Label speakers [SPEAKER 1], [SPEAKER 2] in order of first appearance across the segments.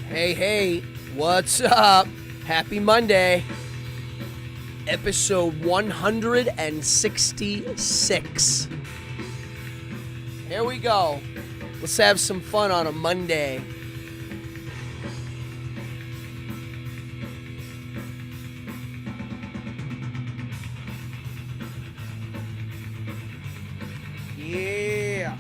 [SPEAKER 1] Hey, hey, what's up? Happy Monday. Episode 166. Here we go. Let's have some fun on a Monday. Yeah.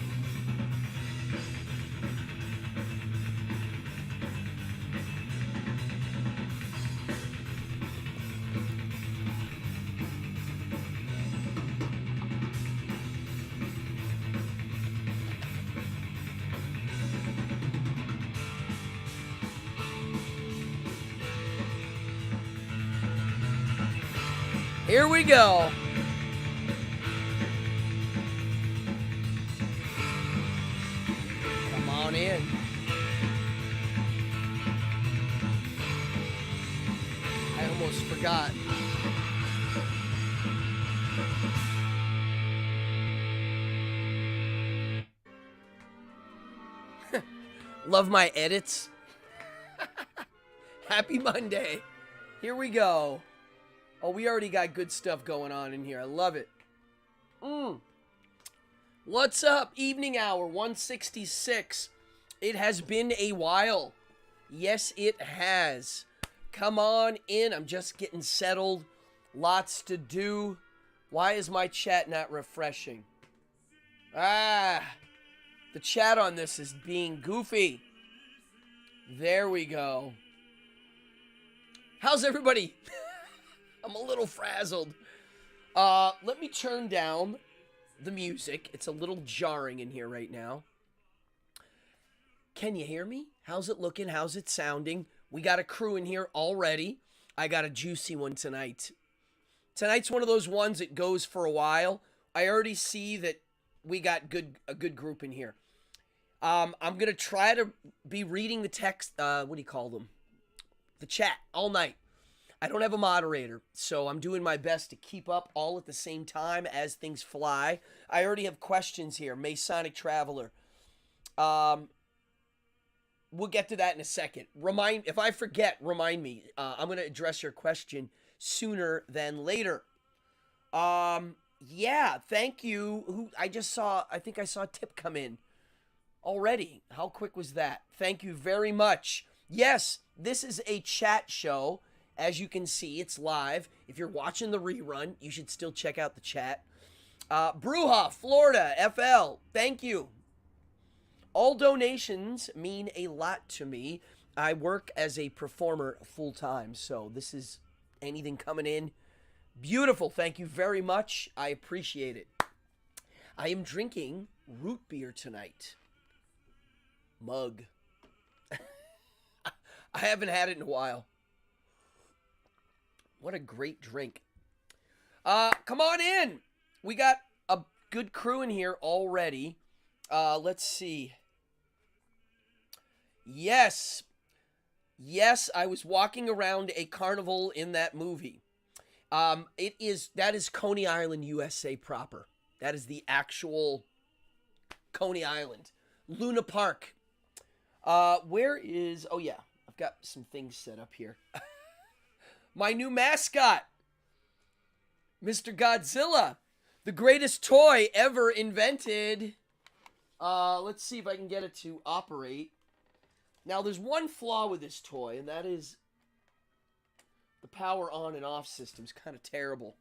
[SPEAKER 1] Here we go. Come on in. I almost forgot. Love my edits. Happy Monday. Here we go. Oh, we already got good stuff going on in here. I love it. What's up? Evening hour 166. It has been a while. Yes, it has. Come on in. I'm just getting settled. Lots to do. Why is my chat not refreshing? The chat on this is being goofy. There we go. How's everybody? I'm a little frazzled. Let me turn down the music. It's a little jarring in here right now. Can you hear me? How's it looking? How's it sounding? We got a crew in here already. I got a juicy one tonight. Tonight's one of those ones that goes for a while. I already see that we got a good group in here. I'm going to try to be reading the text, what do you call them? The chat all night. I don't have a moderator, so I'm doing my best to keep up all at the same time as things fly. I already have questions here. Masonic Traveler. We'll get to that in a second. If I forget, remind me. I'm going to address your question sooner than later. Yeah, thank you. I think I saw a tip come in already. How quick was that? Thank you very much. Yes, this is a chat show. As you can see, it's live. If you're watching the rerun, you should still check out the chat. Bruja, Florida, FL, thank you. All donations mean a lot to me. I work as a performer full-time, so this is anything coming in. Beautiful, thank you very much. I appreciate it. I am drinking root beer tonight. Mug. I haven't had it in a while. What a great drink. Come on in. We got a good crew in here already. Let's see. Yes. Yes, I was walking around a carnival in that movie. That is Coney Island, USA proper. That is the actual Coney Island. Luna Park. Oh yeah, I've got some things set up here. My new mascot, Mr. Godzilla, the greatest toy ever invented. Let's see if I can get it to operate. Now, there's one flaw with this toy, and that is the power on and off system's kind of terrible.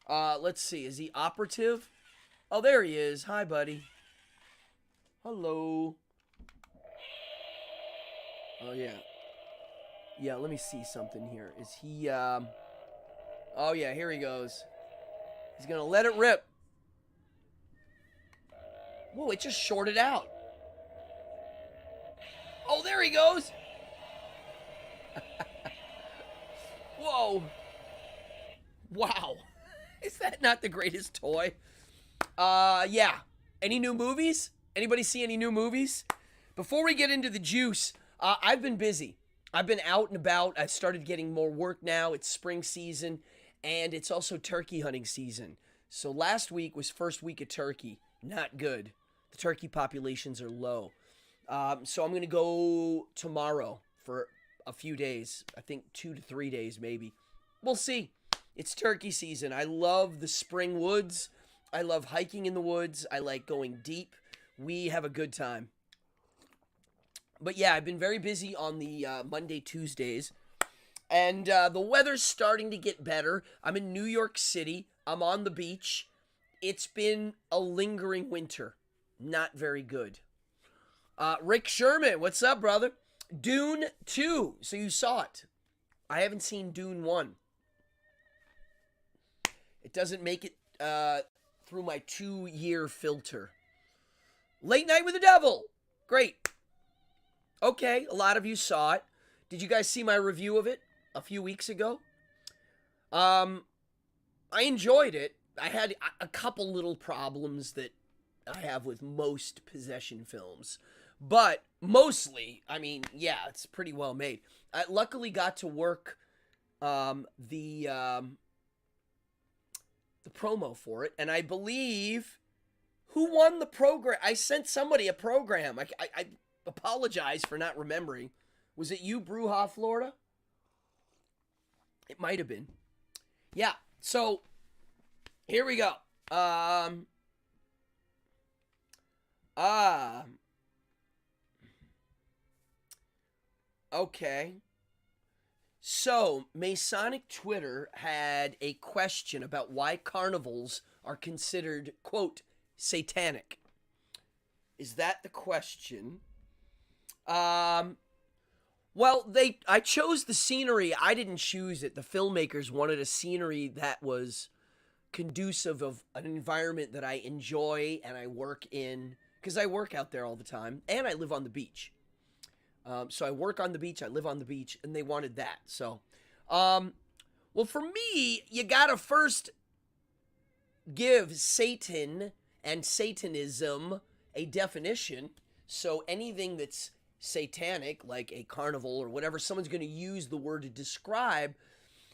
[SPEAKER 1] Let's see, is he operative? Oh, there he is. Hi, buddy. Hello. Oh, yeah. Yeah, let me see something here. Is he, oh yeah, here he goes. He's gonna let it rip. Whoa, it just shorted out. Oh, there he goes. Whoa. Wow. Is that not the greatest toy? Yeah. Any new movies? Anybody see any new movies? Before we get into the juice, I've been busy. I've been out and about. I started getting more work now. It's spring season, and it's also turkey hunting season. So last week was first week of turkey. Not good. The turkey populations are low. So I'm going to go tomorrow for a few days. I think 2 to 3 days maybe. We'll see. It's turkey season. I love the spring woods. I love hiking in the woods. I like going deep. We have a good time. But yeah, I've been very busy on the Monday, Tuesdays. And the weather's starting to get better. I'm in New York City. I'm on the beach. It's been a lingering winter. Not very good. Rick Sherman, what's up, brother? Dune 2. So you saw it. I haven't seen Dune 1. It doesn't make it through my 2-year filter. Late Night with the Devil. Great. Okay, a lot of you saw it. Did you guys see my review of it a few weeks ago? I enjoyed it. I had a couple little problems that I have with most possession films. But mostly, I mean, yeah, it's pretty well made. I luckily got to work the promo for it, and I believe who won the program. I sent somebody a program. I apologize for not remembering. Was it you, Bruja, Florida? It might have been. Yeah. So here we go. Okay. So, Masonic Twitter had a question about why carnivals are considered, quote, satanic. Is that the question? Well, I chose the scenery. I didn't choose it. The filmmakers wanted a scenery that was conducive of an environment that I enjoy and I work in, because I work out there all the time, and I live on the beach. So I work on the beach, I live on the beach, and they wanted that. So, well, for me, you gotta first give Satan and Satanism a definition. So anything that's satanic, like a carnival or whatever, someone's going to use the word to describe,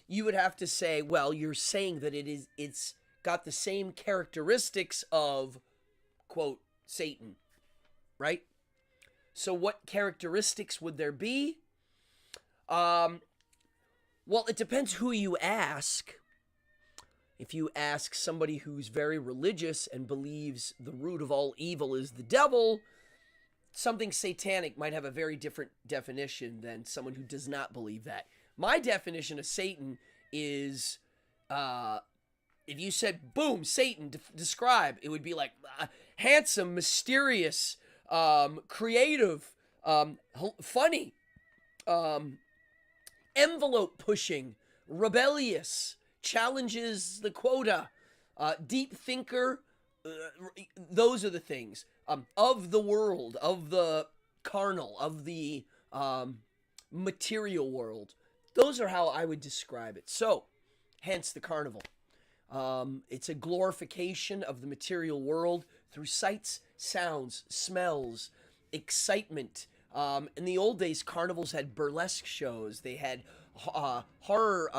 [SPEAKER 1] you would have to say, well, you're saying that it's got the same characteristics of, quote, Satan, right? So what characteristics would there be? Well, it depends who you ask. If you ask somebody who's very religious and believes the root of all evil is the devil, something satanic might have a very different definition than someone who does not believe that. My definition of Satan is, if you said, boom, Satan, describe, it would be like handsome, mysterious, creative, funny, envelope pushing, rebellious, challenges the quota, deep thinker. Those are the things, of the world, of the carnal, of the material world. Those are how I would describe it. So, hence the carnival. It's a glorification of the material world through sights, sounds, smells, excitement. In the old days, carnivals had burlesque shows. They had horror,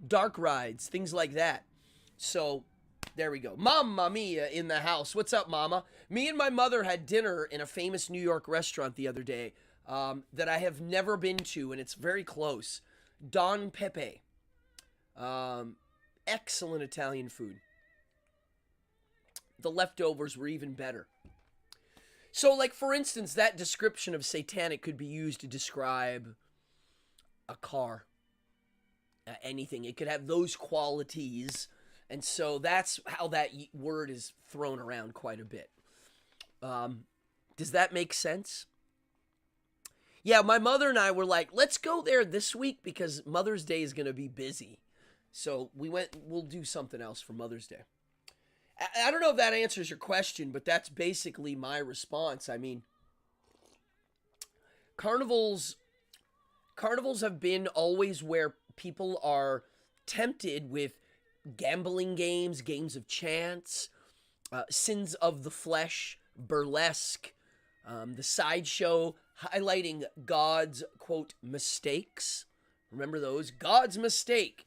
[SPEAKER 1] dark rides, things like that. So, there we go. Mamma Mia in the house. What's up, Mama? Me and my mother had dinner in a famous New York restaurant the other day that I have never been to, and it's very close. Don Pepe. Excellent Italian food. The leftovers were even better. So, like, for instance, that description of satanic could be used to describe a car. Anything. It could have those qualities. And so that's how that word is thrown around quite a bit. Does that make sense? Yeah, my mother and I were like, let's go there this week because Mother's Day is going to be busy. So we'll do something else for Mother's Day. I don't know if that answers your question, but that's basically my response. I mean, carnivals have been always where people are tempted with gambling games, games of chance, sins of the flesh, burlesque, the sideshow, highlighting God's, quote, mistakes. Remember those? God's mistake.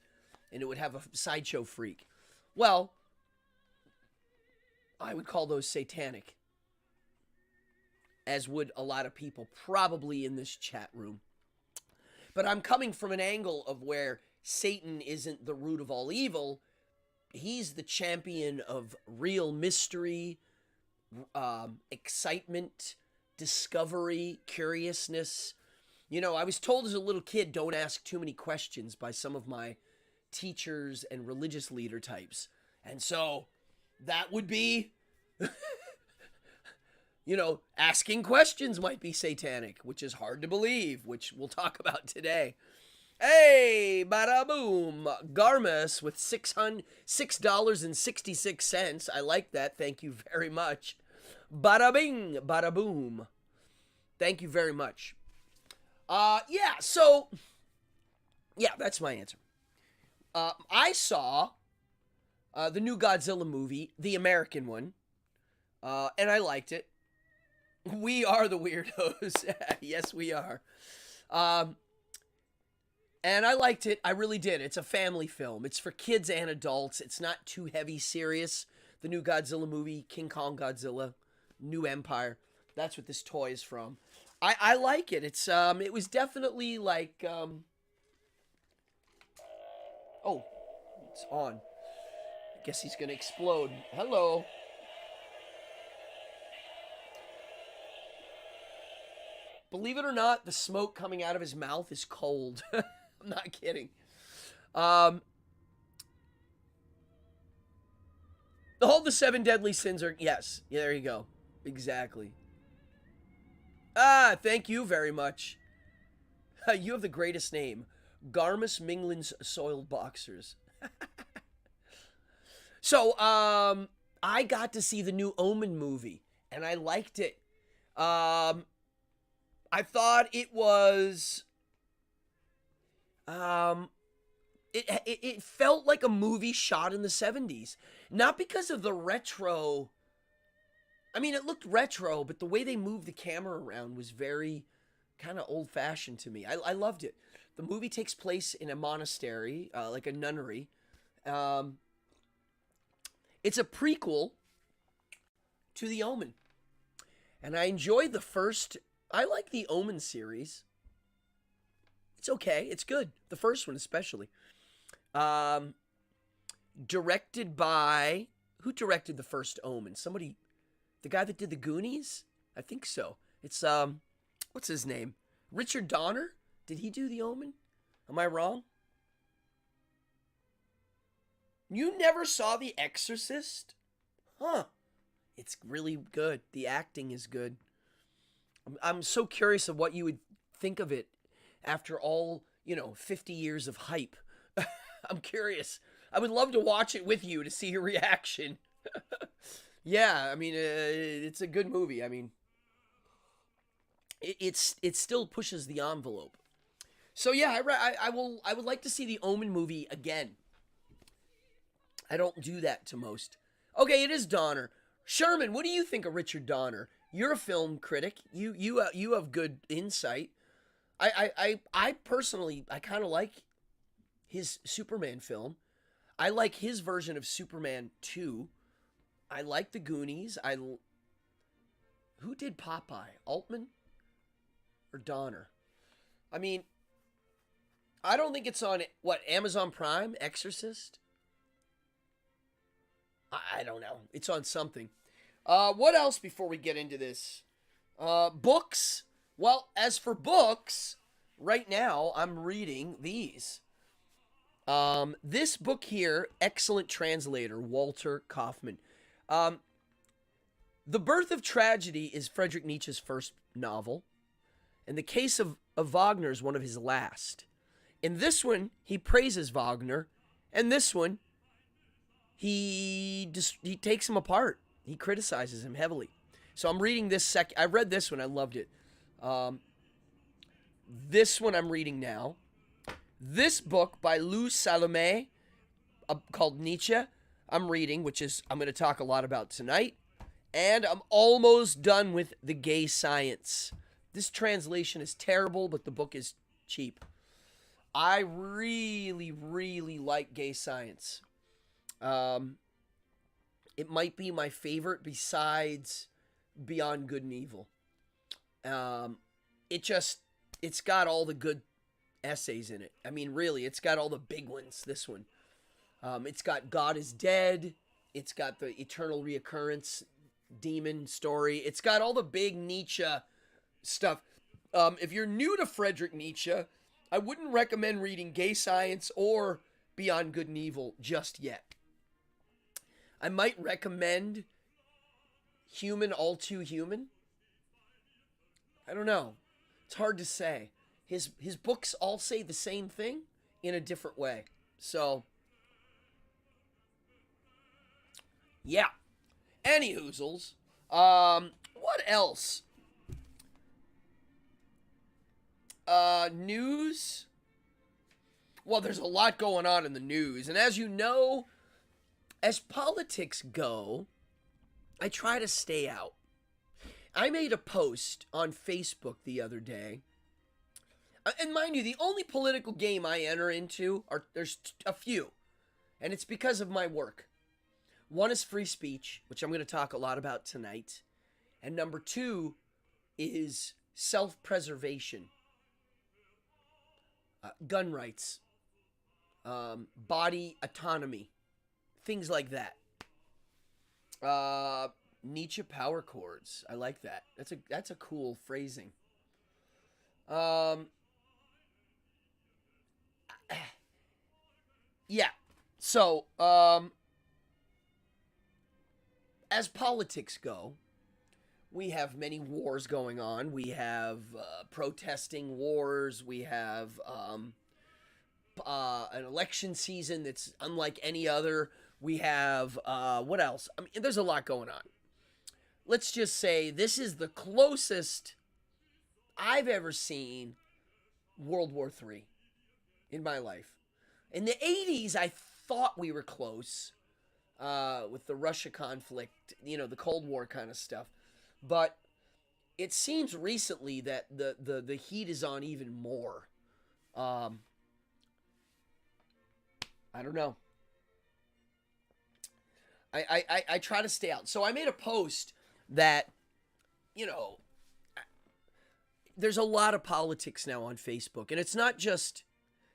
[SPEAKER 1] And it would have a sideshow freak. Well, I would call those satanic. as would a lot of people probably in this chat room. But I'm coming from an angle of where Satan isn't the root of all evil. He's the champion of real mystery, excitement, discovery, curiousness. You know, I was told as a little kid, don't ask too many questions by some of my teachers and religious leader types. And so that would be, you know, asking questions might be satanic, which is hard to believe, which we'll talk about today. Hey, bada boom, Garmus with $6.66. I like that. Thank you very much. Bada bing, bada boom. Thank you very much. Yeah, that's my answer. I saw the new Godzilla movie, the American one, and I liked it. We are the weirdos. Yes, we are. And I liked it. I really did. It's a family film. It's for kids and adults. It's not too heavy serious. The new Godzilla movie, King Kong Godzilla, New Empire. That's what this toy is from. I like it. It's it was definitely like oh, it's on. I guess he's gonna explode. Hello. Believe it or not, the smoke coming out of his mouth is cold. I'm not kidding. All the 7 deadly sins are, yes. Yeah, there you go. Exactly. Thank you very much. You have the greatest name. Garmus Mingland's Soiled Boxers. So, I got to see the new Omen movie, and I liked it. I thought it was... It felt like a movie shot in the 70s. Not because of the retro... I mean, it looked retro, but the way they moved the camera around was very kind of old-fashioned to me. I loved it. The movie takes place in a monastery, like a nunnery. It's a prequel to The Omen. And I enjoyed the first... I like the Omen series. It's okay. It's good. The first one especially. Directed by... Who directed the first Omen? Somebody... The guy that did the Goonies? I think so. It's, what's his name? Richard Donner? Did he do The Omen? Am I wrong? You never saw The Exorcist? Huh. It's really good. The acting is good. I'm so curious of what you would think of it after all, 50 years of hype. I'm curious. I would love to watch it with you to see your reaction. Yeah, I mean, it's a good movie. I mean, it still pushes the envelope. So yeah, I would like to see the Omen movie again. I don't do that to most. Okay, it is Donner. Sherman, what do you think of Richard Donner? You're a film critic. You have good insight. I personally, I kind of like his Superman film. I like his version of Superman 2. I like the Goonies. Who did Popeye? Altman or Donner? I mean, I don't think it's on, Amazon Prime? Exorcist? I don't know. It's on something. What else before we get into this? Books. Well, as for books, right now I'm reading these. This book here, excellent translator, Walter Kaufman. The Birth of Tragedy is Friedrich Nietzsche's first novel, and The Case of Wagner is one of his last. In this one, he praises Wagner, and this one, he takes him apart. He criticizes him heavily. So I'm reading this I read this one. I loved it. This one I'm reading now. This book by Lou Salome, called Nietzsche, I'm reading, which is I'm going to talk a lot about tonight. And I'm almost done with The Gay Science. This translation is terrible, but the book is cheap. I really, really like Gay Science. It might be my favorite besides Beyond Good and Evil. Um, it's got all the good essays in it. I mean, really, it's got all the big ones, this one. It's got God is Dead. It's got the eternal reoccurrence demon story. It's got all the big Nietzsche stuff. If you're new to Friedrich Nietzsche, I wouldn't recommend reading Gay Science or Beyond Good and Evil just yet. I might recommend Human All Too Human. I don't know. It's hard to say. His books all say the same thing in a different way. So, yeah. Anyhoozles. What else? News? Well, there's a lot going on in the news. And as you know, as politics go, I try to stay out. I made a post on Facebook the other day. And mind you, the only political game I enter into there's a few. And it's because of my work. One is free speech, which I'm going to talk a lot about tonight. And number 2 is self-preservation. Gun rights. Body autonomy. Things like that. Nietzsche power chords. I like that. That's a cool phrasing. Yeah. So, as politics go, we have many wars going on. We have protesting wars. We have an election season that's unlike any other. We have, what else? I mean, there's a lot going on. Let's just say this is the closest I've ever seen World War III in my life. In the 80s, I thought we were close with the Russia conflict, the Cold War kind of stuff. But it seems recently that the heat is on even more. I don't know. I try to stay out. So I made a post that, there's a lot of politics now on Facebook. And it's not just,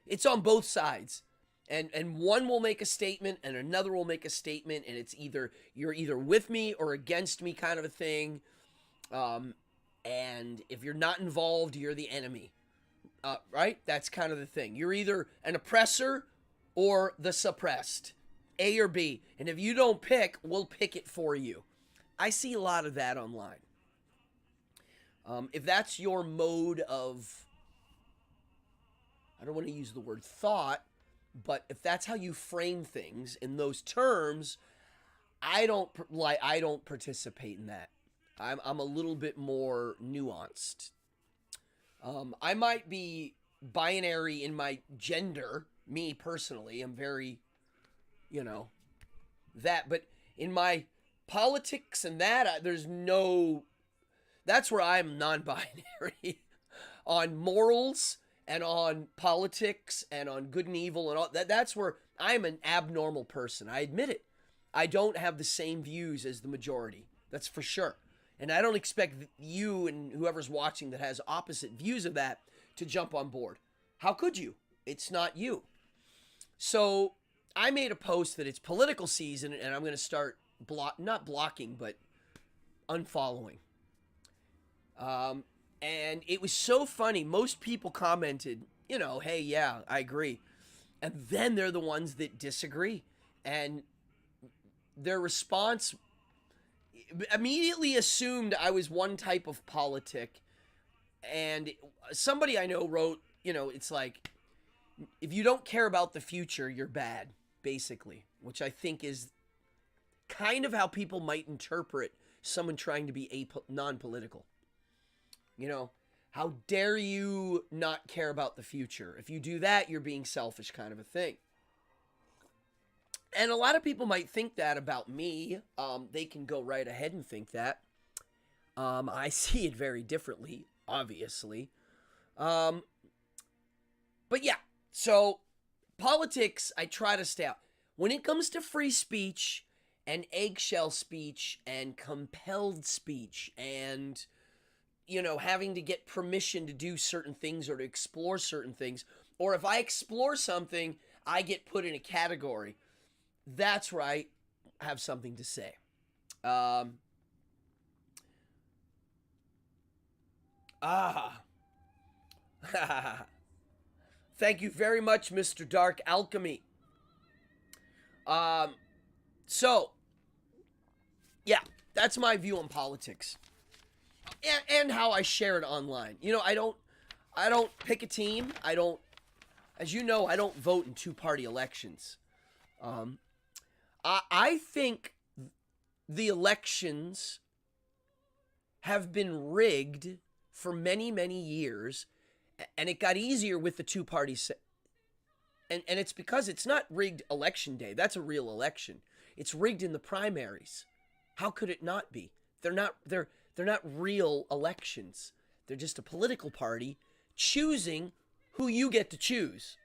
[SPEAKER 1] it's on both sides. And one will make a statement and another will make a statement. And it's you're either with me or against me kind of a thing. And if you're not involved, you're the enemy. Right? That's kind of the thing. You're either an oppressor or the suppressed. A or B. And if you don't pick, we'll pick it for you. I see a lot of that online. If that's your mode of, I don't want to use the word thought, but if that's how you frame things in those terms, I don't participate in that. I'm a little bit more nuanced. I might be binary in my gender, me personally. I'm very, that. But in my politics and that, that's where I'm non-binary. On morals and on politics and on good and evil and all that's where I'm an abnormal person. I admit it. I don't have the same views as the majority. That's for sure. And I don't expect you and whoever's watching that has opposite views of that to jump on board. How could you? It's not you. So I made a post that it's political season and I'm going to start not blocking, but unfollowing. And it was so funny. Most people commented, hey, yeah, I agree. And then they're the ones that disagree. And their response immediately assumed I was one type of politic. And somebody I know wrote, it's like, if you don't care about the future, you're bad, basically. Which I think is kind of how people might interpret someone trying to be non-political. How dare you not care about the future? If you do that, you're being selfish kind of a thing. And a lot of people might think that about me. They can go right ahead and think that. I see it very differently, obviously. But yeah, so politics, I try to stay out. When it comes to free speech and eggshell speech and compelled speech and having to get permission to do certain things or to explore certain things. Or if I explore something, I get put in a category. That's where I have something to say. Thank you very much, Mr. Dark Alchemy. So, yeah, that's my view on politics. And how I share it online. I don't pick a team. As you know, I don't vote in two-party elections. I think the elections have been rigged for many, many years, and it got easier with the two-party and it's because it's not rigged election day. That's a real election. It's rigged in the primaries. How could it not be? They're not real elections. They're just a political party choosing who you get to choose.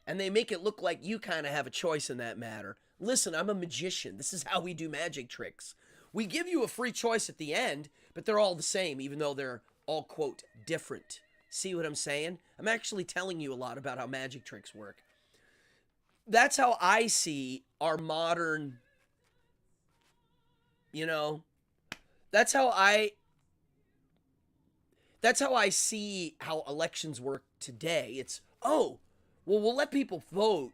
[SPEAKER 1] And they make it look like you kind of have a choice in that matter. Listen, I'm a magician. This is how we do magic tricks. We give you a free choice at the end, but they're all the same, even though they're all, quote, different. See what I'm saying? I'm actually telling you a lot about how magic tricks work. That's how I see our modern, that's how I see how elections work today. It's, we'll let people vote,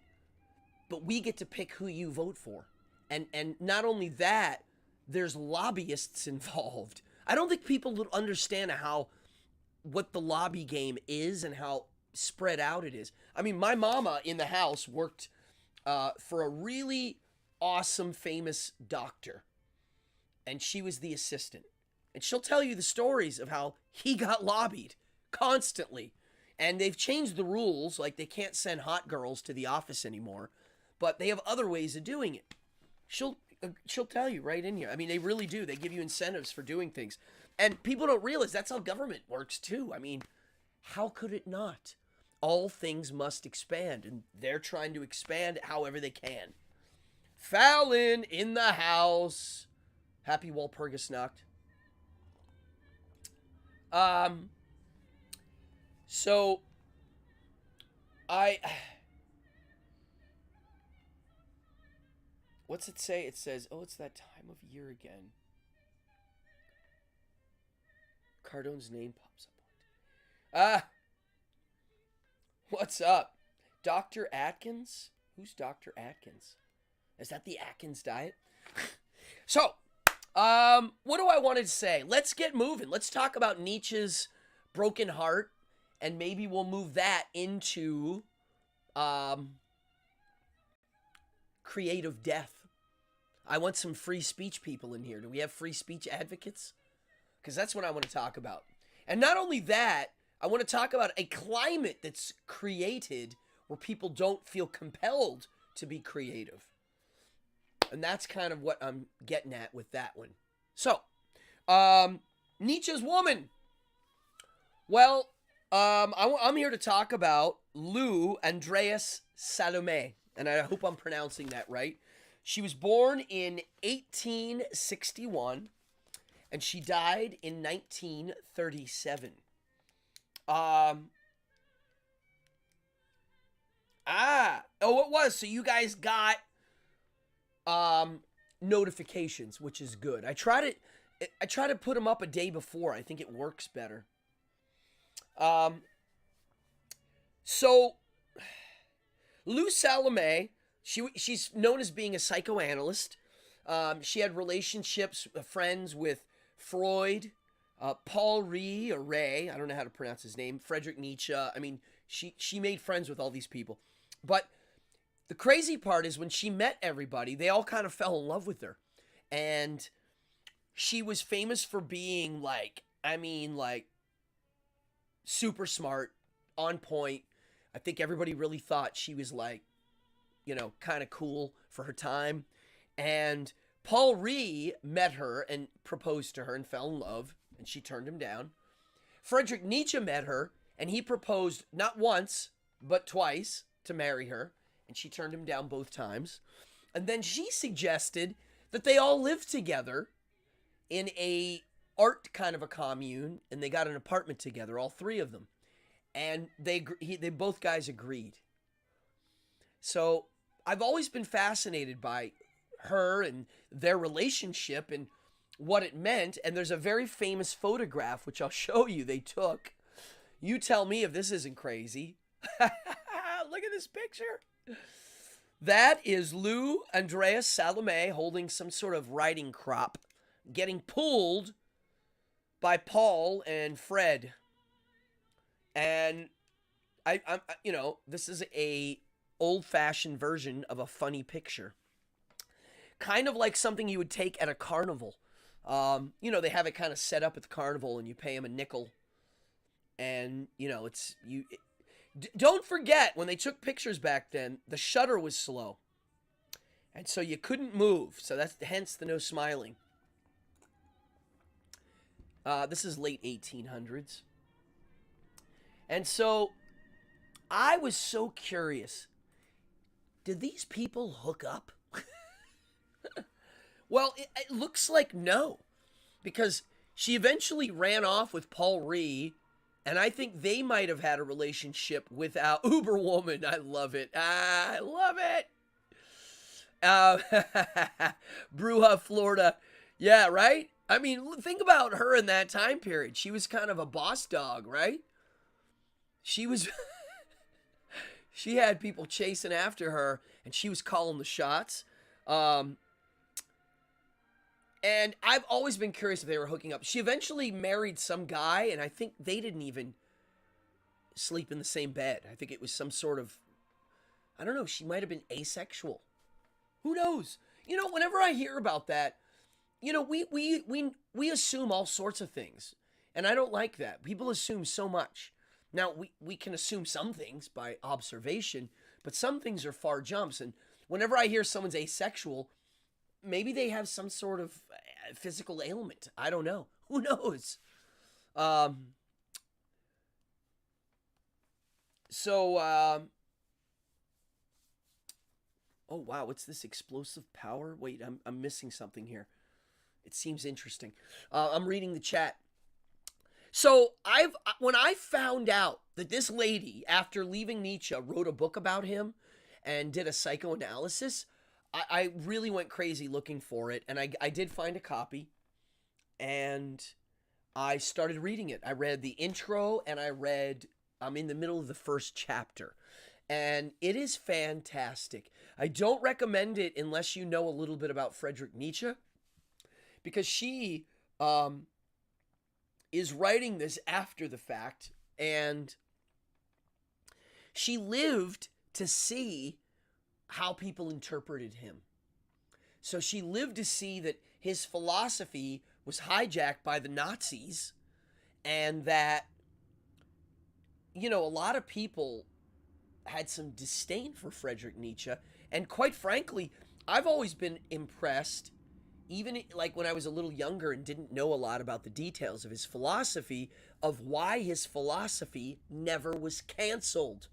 [SPEAKER 1] but we get to pick who you vote for. And not only that, there's lobbyists involved. I don't think people understand what the lobby game is and how spread out it is. I mean, my mama in the house worked for a really awesome, famous doctor, and she was the assistant. And she'll tell you the stories of how he got lobbied constantly. And they've changed the rules, like they can't send hot girls to the office anymore, but they have other ways of doing it. She'll tell you right in here. I mean, they really do. They give you incentives for doing things. And people don't realize that's how government works too. I mean, how could it not? All things must expand, and they're trying to expand however they can. Fallon in the house. Happy Walpurgisnacht. So what's it say? It says, it's that time of year again. Cardone's name pops up. What's up? Dr. Atkins? Who's Dr. Atkins? Is that the Atkins diet? So, what do I want to say? Let's get moving. Let's talk about Nietzsche's broken heart, and maybe we'll move that into creative death. I want some free speech people in here. Do we have free speech advocates? Because that's what I want to talk about. And not only that, I want to talk about a climate that's created where people don't feel compelled to be creative. And that's kind of what I'm getting at with that one. So, Nietzsche's woman. Well, I'm here to talk about Lou Andreas Salome. And I hope I'm pronouncing that right. She was born in 1861. And she died in 1937. It was. So you guys got notifications, which is good. I try to put them up a day before. I think it works better. So Lou Salome, she's known as being a psychoanalyst. She had relationships, friends with Freud, Paul Ray, I don't know how to pronounce his name, Friedrich Nietzsche. I mean, she made friends with all these people. But the crazy part is when she met everybody, they all kind of fell in love with her. And she was famous for being like super smart, on point. I think everybody really thought she was kind of cool for her time. And Paul Rie met her and proposed to her and fell in love, and she turned him down. Friedrich Nietzsche met her, and he proposed not once, but twice to marry her, and she turned him down both times. And then she suggested that they all live together in a art kind of a commune, and they got an apartment together, all three of them. And they both guys agreed. So I've always been fascinated by her and their relationship and what it meant. And there's a very famous photograph, which I'll show you, they took. You tell me if this isn't crazy. Look at this picture. That is Lou Andreas Salome holding some sort of riding crop, getting pulled by Paul and Fred. And I'm this is a old-fashioned version of a funny picture. Kind of like something you would take at a carnival. They have it kind of set up at the carnival and you pay them a nickel. And, don't forget, when they took pictures back then, the shutter was slow. And so you couldn't move. So that's hence the no smiling. This is late 1800s. And so I was so curious. Did these people hook up? Well, it looks like no. Because she eventually ran off with Paul Ree. And I think they might have had a relationship without Uberwoman. I love it. I love it. Bruja, Florida. Yeah, right? I mean, think about her in that time period. She was kind of a boss dog, right? She was... she had people chasing after her, and she was calling the shots. And I've always been curious if they were hooking up. She eventually married some guy, and I think they didn't even sleep in the same bed. I think it was some sort of, I don't know, she might have been asexual. Who knows? Whenever I hear about that, we assume all sorts of things. And I don't like that. People assume so much. Now, we can assume some things by observation, but some things are far jumps. And whenever I hear someone's asexual, maybe they have some sort of physical ailment. I don't know. Who knows? Oh, wow. What's this explosive power? Wait, I'm missing something here. It seems interesting. I'm reading the chat. So when I found out that this lady, after leaving Nietzsche, wrote a book about him and did a psychoanalysis, I really went crazy looking for it, and I did find a copy, and I started reading it. I read the intro, and I'm in the middle of the first chapter, and it is fantastic. I don't recommend it unless you know a little bit about Friedrich Nietzsche, because she is writing this after the fact, and she lived to see how people interpreted him. So she lived to see that his philosophy was hijacked by the Nazis, and that, a lot of people had some disdain for Friedrich Nietzsche. And quite frankly, I've always been impressed, even like when I was a little younger and didn't know a lot about the details of his philosophy, of why his philosophy never was canceled.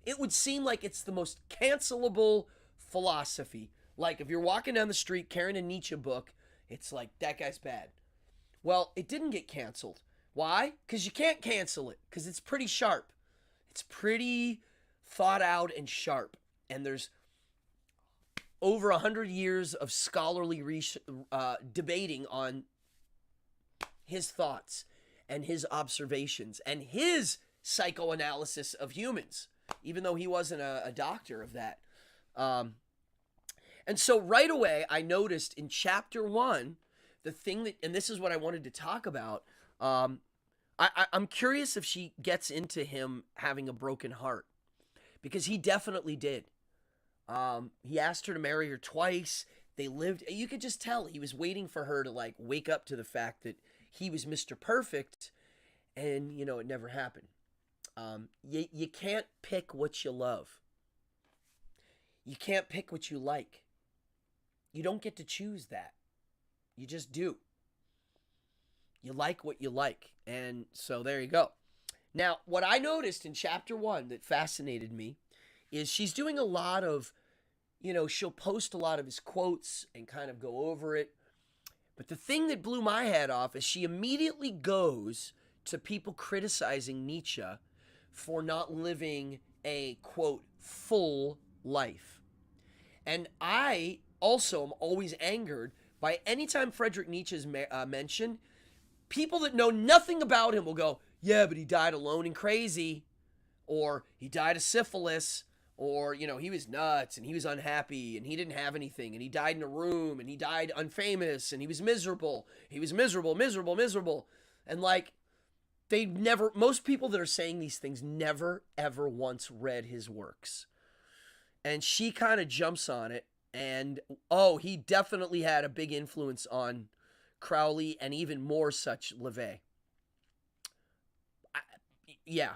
[SPEAKER 1] It would seem like it's the most cancelable philosophy. Like if you're walking down the street carrying a Nietzsche book, it's like, that guy's bad. Well, it didn't get canceled. Why? Because you can't cancel it, because it's pretty sharp. It's pretty thought out and sharp. And there's over 100 years of scholarly debating on his thoughts and his observations and his psychoanalysis of humans, even though he wasn't a doctor of that. And so right away, I noticed in chapter 1, the thing that, and this is what I wanted to talk about, I'm curious if she gets into him having a broken heart, because he definitely did. He asked her to marry her twice. They lived, you could just tell he was waiting for her to like wake up to the fact that he was Mr. Perfect, and it never happened. You can't pick what you love. You can't pick what you like. You don't get to choose that. You just do. You like what you like. And so there you go. Now, what I noticed in chapter 1 that fascinated me is she's doing a lot of, she'll post a lot of his quotes and kind of go over it. But the thing that blew my head off is she immediately goes to people criticizing Nietzsche for not living a, quote, full life. And I also am always angered by any time Friedrich Nietzsche is mentioned, people that know nothing about him will go, yeah, but he died alone and crazy, or he died of syphilis, or, you know, he was nuts and he was unhappy and he didn't have anything and he died in a room and he died unfamous and he was miserable. He was miserable, miserable, miserable. And like, most people that are saying these things never, ever once read his works. And she kind of jumps on it. And, oh, he definitely had a big influence on Crowley and even more such LaVey. Yeah.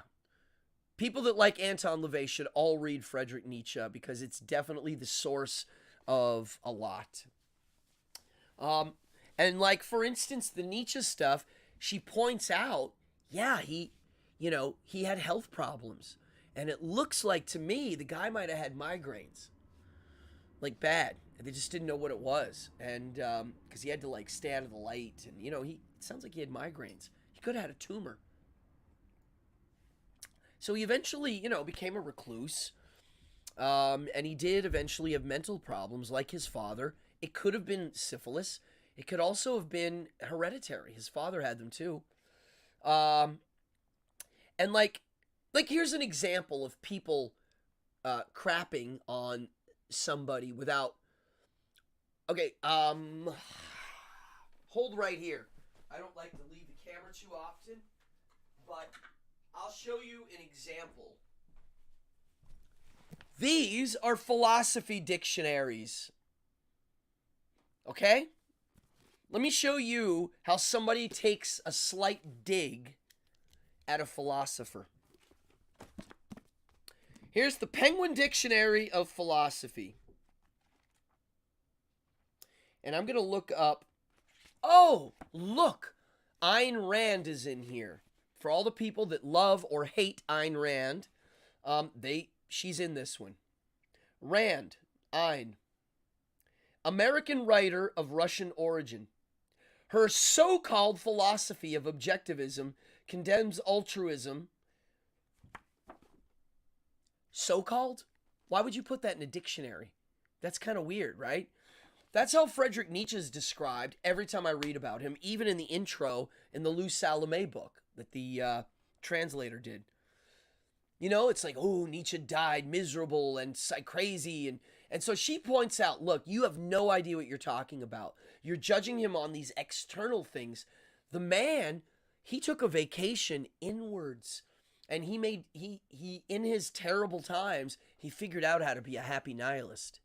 [SPEAKER 1] People that like Anton LaVey should all read Friedrich Nietzsche because it's definitely the source of a lot. And like, for instance, the Nietzsche stuff, she points out, yeah, he had health problems. And it looks like to me, the guy might have had migraines. Like bad. And they just didn't know what it was. And because he had to like stay out of the light. And, you know, it sounds like he had migraines. He could have had a tumor. So he eventually, you know, became a recluse. And he did eventually have mental problems like his father. It could have been syphilis. It could also have been hereditary. His father had them too. And like here's an example of people crapping on somebody without... Okay, hold right here. I don't like to leave the camera too often, but I'll show you an example. These are philosophy dictionaries. Okay? Let me show you how somebody takes a slight dig at a philosopher. Here's the Penguin Dictionary of Philosophy. And I'm going to look up... Oh, look! Ayn Rand is in here. For all the people that love or hate Ayn Rand, she's in this one. Rand, Ayn. American writer of Russian origin. Her so-called philosophy of objectivism condemns altruism. So-called? Why would you put that in a dictionary? That's kind of weird, right? That's how Friedrich Nietzsche is described every time I read about him, even in the intro in the Lou Salome book that the translator did. You know, it's like, oh, Nietzsche died miserable and crazy. And so she points out, look, you have no idea what you're talking about. You're judging him on these external things. The man, he took a vacation inwards. And he in his terrible times, he figured out how to be a happy nihilist.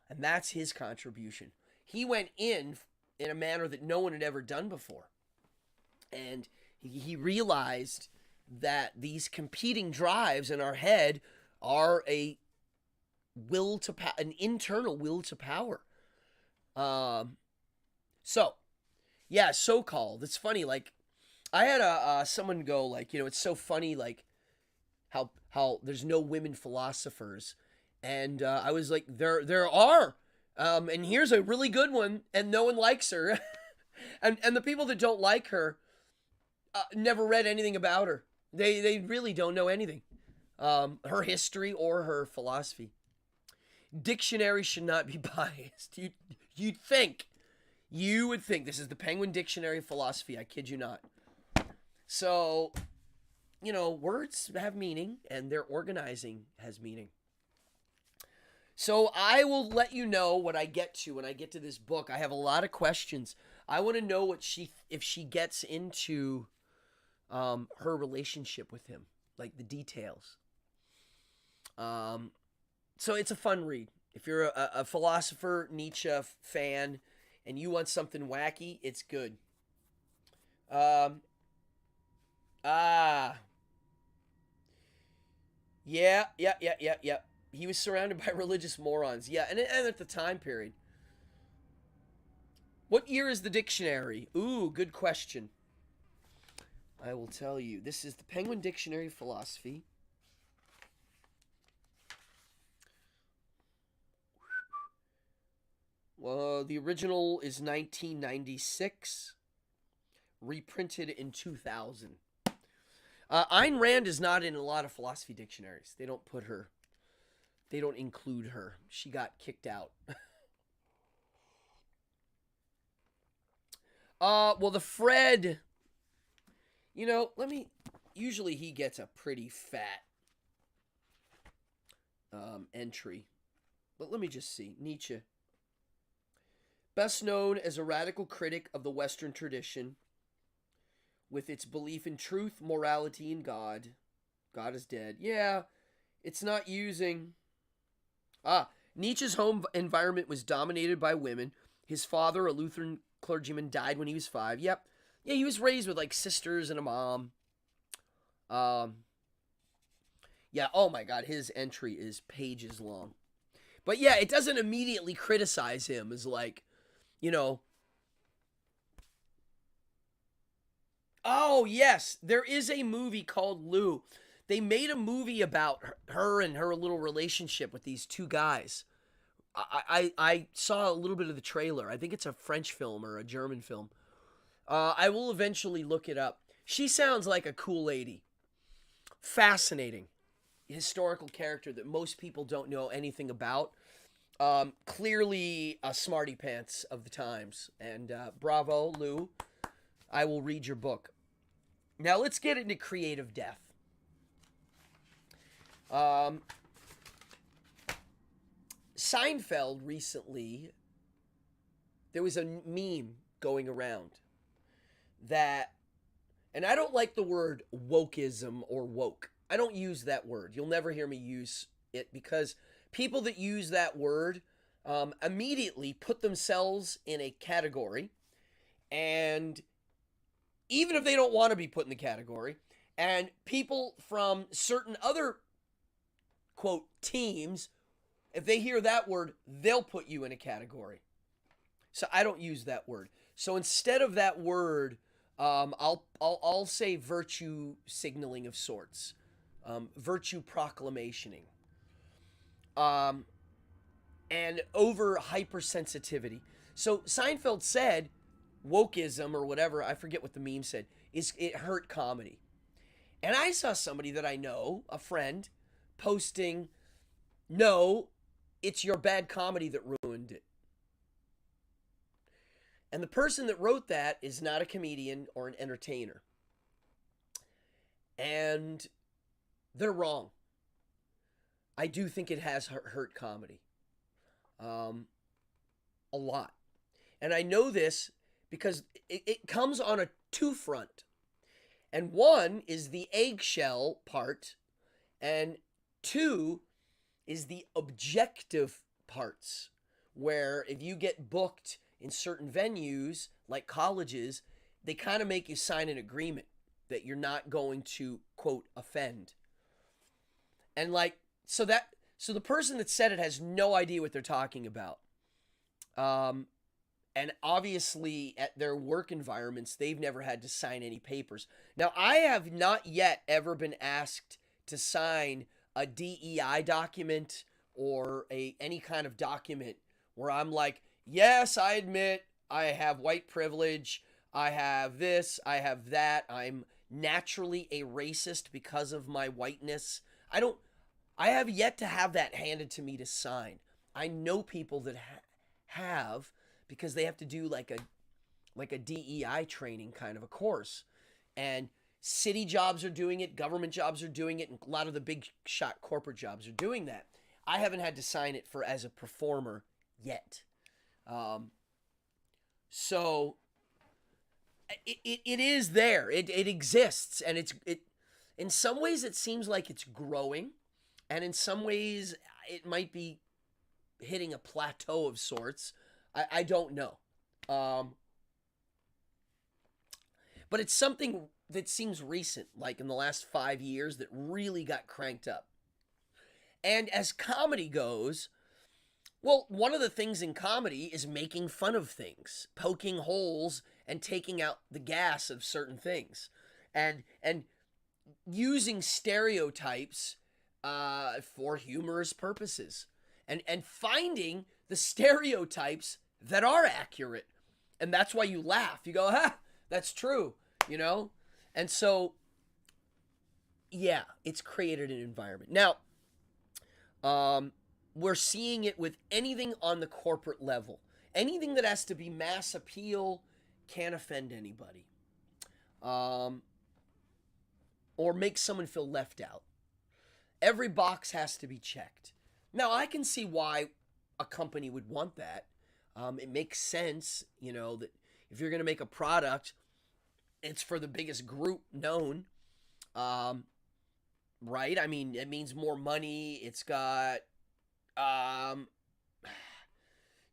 [SPEAKER 1] And that's his contribution. He went in a manner that no one had ever done before. And he realized that these competing drives in our head are an internal will to power. So-called. It's funny, like, I had someone go, like, you know, it's so funny, like, how there's no women philosophers. And I was like, there are. And here's a really good one, and no one likes her. and the people that don't like her never read anything about her. They really don't know anything. Her history or her philosophy. Dictionary should not be biased. You would think. This is the Penguin Dictionary of Philosophy. I kid you not. So, you know, words have meaning, and their organizing has meaning. So I will let you know what I get to when I get to this book. I have a lot of questions. I want to know if she gets into her relationship with him, like the details. So it's a fun read. If you're a philosopher Nietzsche fan and you want something wacky, it's good. Yeah. He was surrounded by religious morons. Yeah, and at the time period. What year is the dictionary? Ooh, good question. I will tell you. This is the Penguin Dictionary of Philosophy. The original is 1996, reprinted in 2000. Ayn Rand is not in a lot of philosophy dictionaries. They don't put her, they don't include her. She got kicked out. Well, the Fred, usually he gets a pretty fat entry. But let me just see. Nietzsche. Best known as a radical critic of the Western tradition, with its belief in truth, morality, and God. God is dead. Yeah, it's not using... Nietzsche's home environment was dominated by women. His father, a Lutheran clergyman, died when he was 5. Yep. Yeah, he was raised with, like, sisters and a mom. Yeah, oh my God, his entry is pages long. But yeah, it doesn't immediately criticize him as like, Oh, yes, there is a movie called Lou. They made a movie about her and her little relationship with these two guys. I saw a little bit of the trailer. I think it's a French film or a German film. I will eventually look it up. She sounds like a cool lady. Fascinating. Historical character that most people don't know anything about. Clearly a smarty pants of the times. And bravo, Lou. I will read your book. Now let's get into creative death. Seinfeld recently, there was a meme going around that, and I don't like the word wokeism or woke. I don't use that word. You'll never hear me use it because people that use that word immediately put themselves in a category, and even if they don't want to be put in the category, and people from certain other, quote, teams, if they hear that word, they'll put you in a category. So I don't use that word. So instead of that word, I'll say virtue signaling of sorts, virtue proclamationing, and over hypersensitivity. So Seinfeld said, wokeism or whatever, I forget what the meme said, it hurt comedy. And I saw somebody that I know, a friend, posting, no, it's your bad comedy that ruined it. And the person that wrote that is not a comedian or an entertainer. And they're wrong. I do think it has hurt comedy. A lot. And I know this because it comes on a two front. And one is the eggshell part, and two is the objective parts, where if you get booked in certain venues, like colleges, they kind of make you sign an agreement that you're not going to, quote, offend. And so the person that said it has no idea what they're talking about. And obviously at their work environments, they've never had to sign any papers. Now, I have not yet ever been asked to sign a DEI document or any kind of document where I'm like, yes, I admit I have white privilege. I have this, I have that. I'm naturally a racist because of my whiteness. I have yet to have that handed to me to sign. I know people that have, because they have to do like a DEI training kind of a course. And city jobs are doing it, government jobs are doing it, and a lot of the big shot corporate jobs are doing that. I haven't had to sign it as a performer yet. So it is there. It exists, and it in some ways it seems like it's growing, and in some ways it might be hitting a plateau of sorts. I don't know. But it's something that seems recent, like in the last 5 years, that really got cranked up. And as comedy goes, well, one of the things in comedy is making fun of things, poking holes and taking out the gas of certain things, and using stereotypes for humorous purposes, and finding the stereotypes that are accurate. And that's why you laugh. You go, ha, that's true, you know? And so, yeah, it's created an environment. Now, we're seeing it with anything on the corporate level. Anything that has to be mass appeal can't offend anybody. Or make someone feel left out. Every box has to be checked. Now, I can see why a company would want that. It makes sense, you know, that if you're going to make a product, it's for the biggest group known, right? I mean, it means more money. It's got,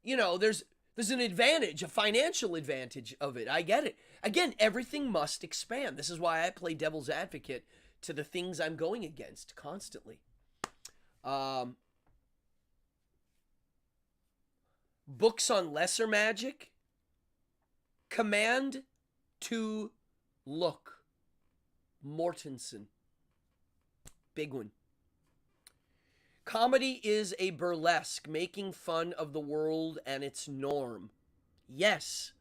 [SPEAKER 1] you know, there's an advantage, a financial advantage of it. I get it. Again, everything must expand. This is why I play devil's advocate to the things I'm going against constantly. Books on lesser magic. Command to Look. Mortensen. Big one. Comedy is a burlesque, making fun of the world and its norm. Yes,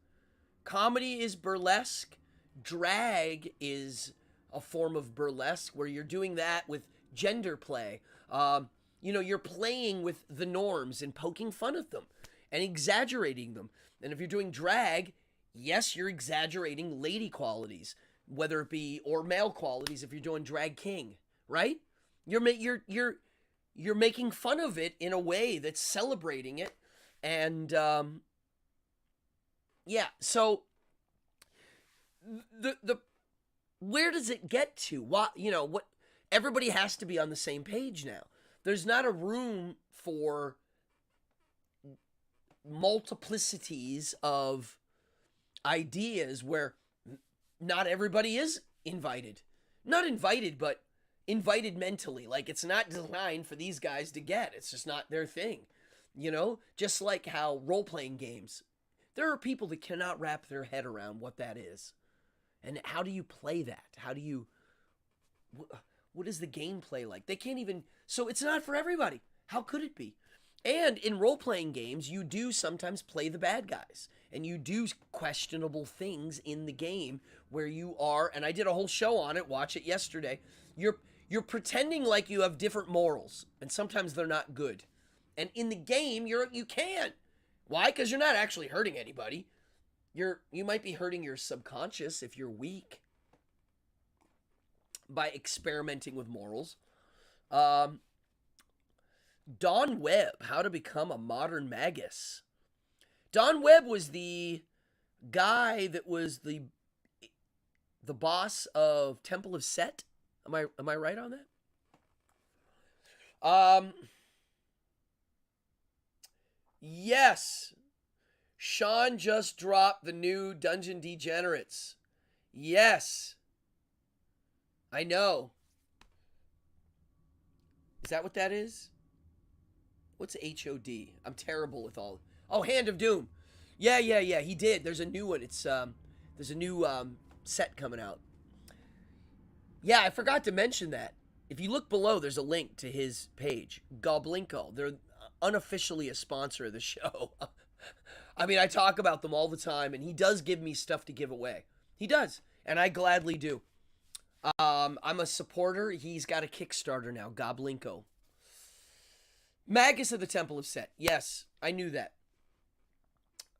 [SPEAKER 1] comedy is burlesque. Drag is a form of burlesque where you're doing that with gender play. You know, you're playing with the norms and poking fun at them and exaggerating them. And if you're doing drag, yes, you're exaggerating lady qualities, whether it be, or male qualities if you're doing drag king, right? You're making fun of it in a way that's celebrating it. And yeah, so the where does it get to? What, you know, what, everybody has to be on the same page now. There's not a room for multiplicities of ideas where not everybody is invited. Not invited, but invited mentally. Like, it's not designed for these guys to get. It's just not their thing. You know? Just like how role-playing games, there are people that cannot wrap their head around what that is. And how do you play that? How do you... What is the gameplay like? They can't even... So it's not for everybody. How could it be? And in role-playing games, you do sometimes play the bad guys. And you do questionable things in the game where you are... And I did a whole show on it. Watch it yesterday. You're pretending like you have different morals. And sometimes they're not good. And in the game, you can. Why? Because you're not actually hurting anybody. You might be hurting your subconscious if you're weak by experimenting with morals. Don Webb, How to Become a Modern Magus. Don Webb was the guy that was the boss of Temple of Set. Am I right on that? Yes. Sean just dropped the new Dungeon Degenerates. Yes. I know. Is that what that is? What's HOD? I'm terrible with all... Oh, Hand of Doom. Yeah, he did. There's a new one. It's there's a new set coming out. Yeah, I forgot to mention that. If you look below, there's a link to his page. Goblinko. They're unofficially a sponsor of the show. I mean, I talk about them all the time, and he does give me stuff to give away. He does, and I gladly do. I'm a supporter. He's got a Kickstarter now, Goblinko. Magus of the Temple of Set. Yes, I knew that.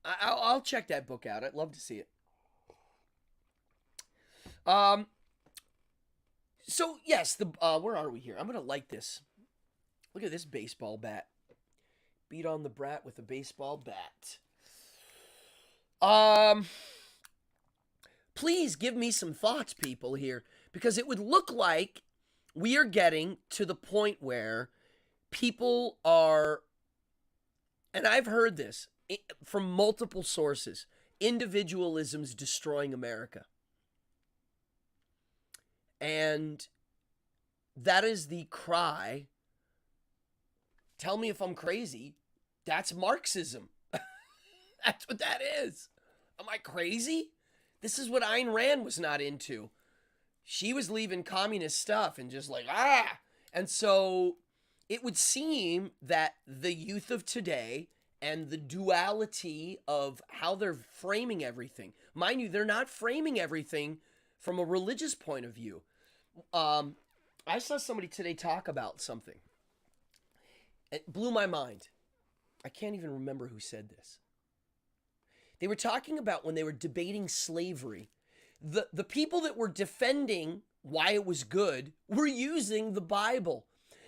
[SPEAKER 1] I'll check that book out. I'd love to see it. So, yes, where are we here? I'm going to like this. Look at this baseball bat. Beat on the brat with a baseball bat. Please give me some thoughts, people, here. Because it would look like we are getting to the point where people are, and I've heard this from multiple sources, individualism's destroying America. And that is the cry. Tell me if I'm crazy. That's Marxism. That's what that is. Am I crazy? This is what Ayn Rand was not into. She was leaving communist stuff and just like, ah. And so it would seem that the youth of today and the duality of how they're framing everything. Mind you, they're not framing everything from a religious point of view. I saw somebody today talk about something. It blew my mind. I can't even remember who said this. They were talking about when they were debating slavery, the people that were defending why it was good were using the Bible.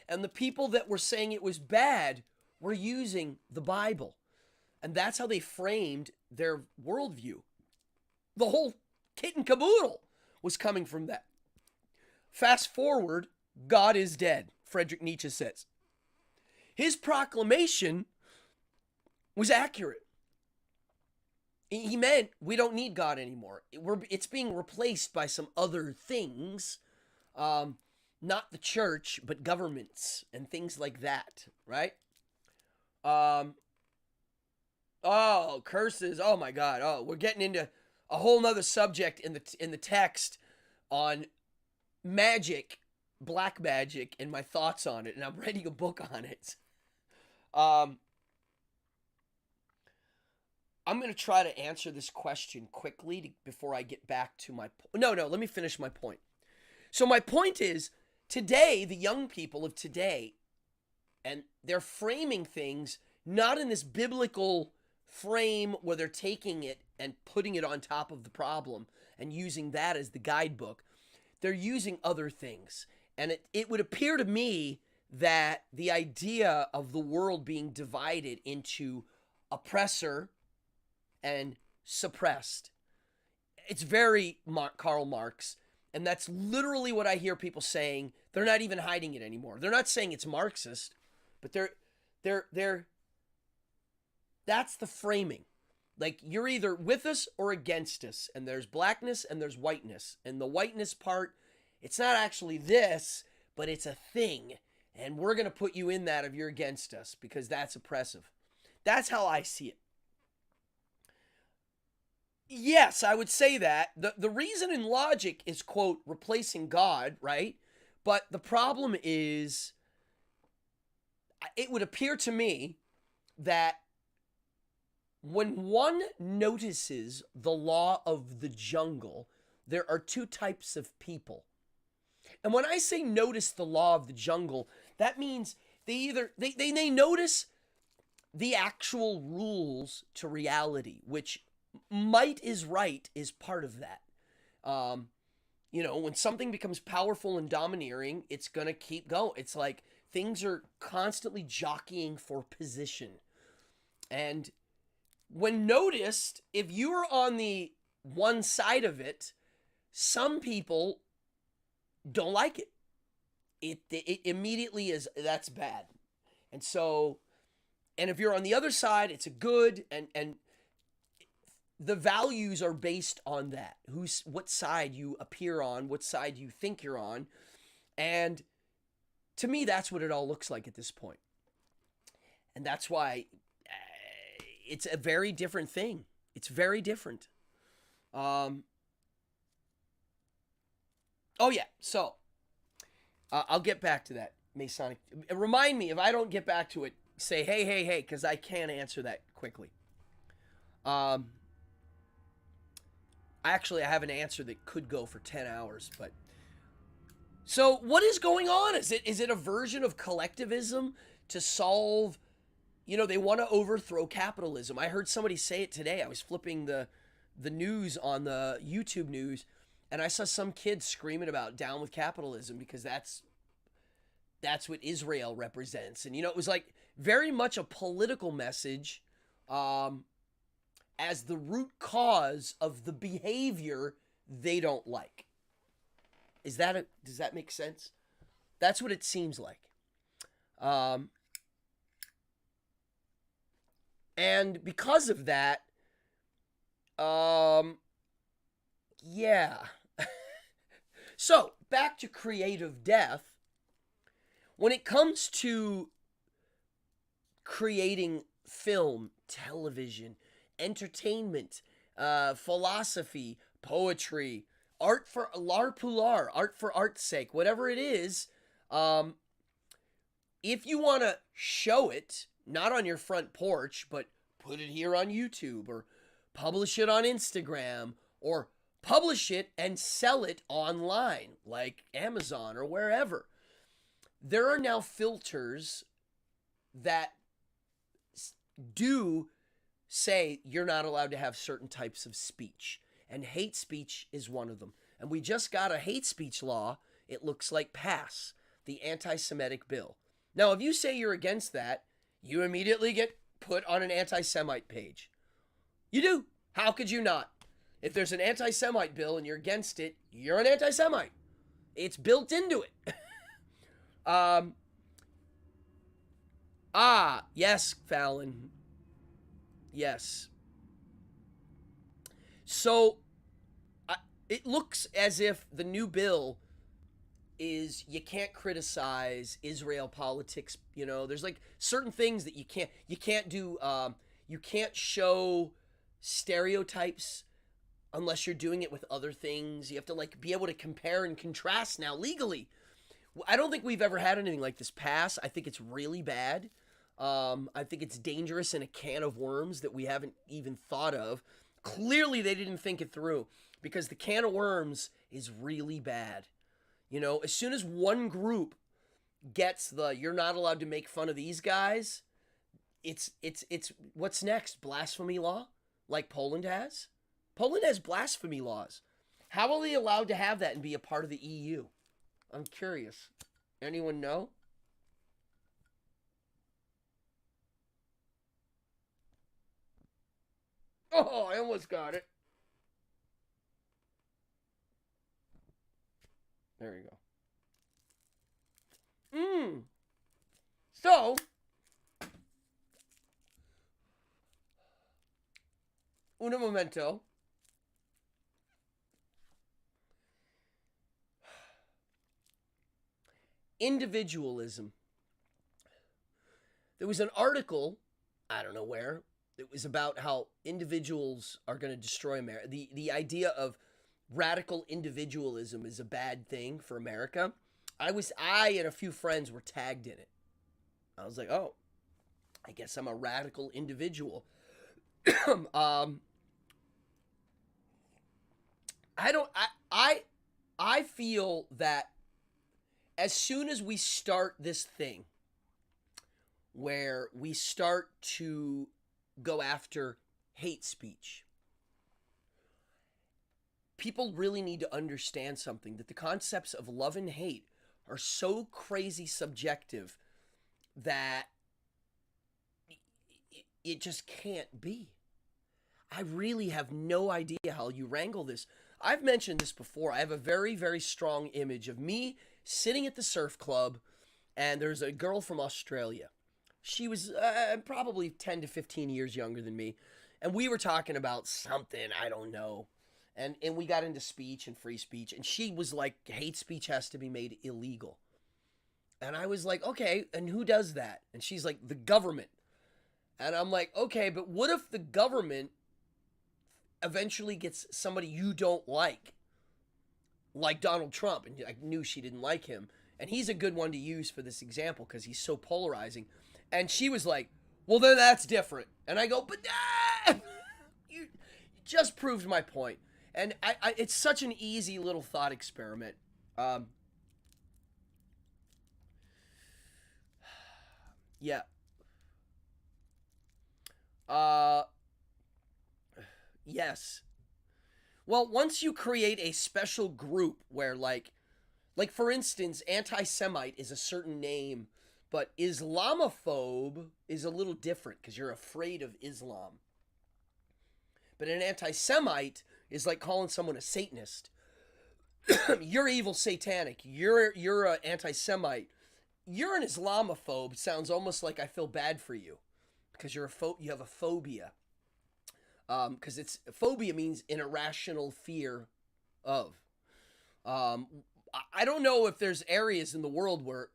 [SPEAKER 1] And the people that were saying it was bad were using the Bible. And that's how they framed their worldview. The whole kit and caboodle was coming from that. Fast forward, God is dead, Friedrich Nietzsche says. His proclamation was accurate. He meant we don't need God anymore. It's being replaced by some other things, not the church, but governments and things like that, right? Oh, curses! Oh my God! Oh, we're getting into a whole nother subject in the text on magic, black magic, and my thoughts on it, and I'm writing a book on it. I'm going to try to answer this question quickly before I get back to my point. No, let me finish my point. So my point is, today, the young people of today, and they're framing things not in this biblical frame where they're taking it and putting it on top of the problem and using that as the guidebook. They're using other things. And it would appear to me that the idea of the world being divided into oppressor and suppressed, it's very Karl Marx, and that's literally what I hear people saying. They're not even hiding it anymore. They're not saying it's Marxist, but they're that's the framing. Like, you're either with us or against us, and there's blackness and there's whiteness, and the whiteness part, it's not actually this, but it's a thing, and we're going to put you in that if you're against us because that's oppressive. That's how I see it. Yes, I would say that. The reason in logic is, quote, replacing God, right? But the problem is, it would appear to me that when one notices the law of the jungle, there are two types of people. And when I say notice the law of the jungle, that means they notice the actual rules to reality, which might is right is part of that. When something becomes powerful and domineering, it's going to keep going. It's like things are constantly jockeying for position. And when noticed, if you are on the one side of it, some people don't like it. It immediately is, that's bad. And so, and if you're on the other side, it's a good, and the values are based on that. What side you appear on, what side you think you're on. And to me, that's what it all looks like at this point. And that's why it's a very different thing. It's very different. Oh yeah, so I'll get back to that Masonic. Remind me if I don't get back to it. Say hey, because I can't answer that quickly. Actually, I have an answer that could go for 10 hours, but so what is going on? Is it a version of collectivism to solve? They want to overthrow capitalism. I heard somebody say it today. I was flipping the news on the YouTube news, and I saw some kids screaming about down with capitalism because that's what Israel represents. And, it was like very much a political message as the root cause of the behavior they don't like. Does that make sense? That's what it seems like. And because of that, yeah. So, back to creative death. When it comes to creating film, television, entertainment, philosophy, poetry, art for l'art pour, art for art's sake, whatever it is, if you want to show it, not on your front porch, but put it here on YouTube, or publish it on Instagram, or publish it and sell it online like Amazon or wherever. There are now filters that do say you're not allowed to have certain types of speech, and hate speech is one of them. And we just got a hate speech law, it looks like, pass the anti-Semitic bill. Now, if you say you're against that, you immediately get put on an anti-Semite page. You do. How could you not? If there's an anti-Semite bill and you're against it, you're an anti-Semite. It's built into it. Yes, Fallon. Yes. So, it looks as if the new bill is you can't criticize Israel politics. You know, there's like certain things that you can't do. You can't show stereotypes unless you're doing it with other things. You have to like be able to compare and contrast now legally. I don't think we've ever had anything like this pass. I think it's really bad. I think it's dangerous in a can of worms that we haven't even thought of. Clearly, they didn't think it through, because the can of worms is really bad. You know, as soon as one group gets the "you're not allowed to make fun of these guys," it's what's next? Blasphemy law, like Poland has? Poland has blasphemy laws. How are they allowed to have that and be a part of the EU? I'm curious. Anyone know? Oh, I almost got it. There you go. So, uno momento. Individualism. There was an article, I don't know where, it was about how individuals are going to destroy America. The idea of radical individualism is a bad thing for America. I and a few friends were tagged in it. I was like, oh, I guess I'm a radical individual. I feel that as soon as we start this thing where we start to go after hate speech, people really need to understand something, that the concepts of love and hate are so crazy subjective that it just can't be. I really have no idea how you wrangle this. I've mentioned this before. I have a very, very strong image of me sitting at the surf club, and there's a girl from Australia. She was probably 10 to 15 years younger than me, and we were talking about something, I don't know. And we got into speech and free speech, and she was like, hate speech has to be made illegal. And I was like, okay, and who does that? And she's like, the government. And I'm like, okay, but what if the government eventually gets somebody you don't like Donald Trump? And I knew she didn't like him. And he's a good one to use for this example because he's so polarizing. And she was like, well, then that's different. And I go, but you just proved my point. And it's such an easy little thought experiment. Yeah. Yes. Well, once you create a special group where like for instance, anti-Semite is a certain name, but Islamophobe is a little different because you're afraid of Islam. But an anti-Semite is like calling someone a Satanist. You're evil satanic. You're an anti-Semite. You're an Islamophobe sounds almost like I feel bad for you because you have a phobia. Because phobia means an irrational fear of. I don't know if there's areas in the world where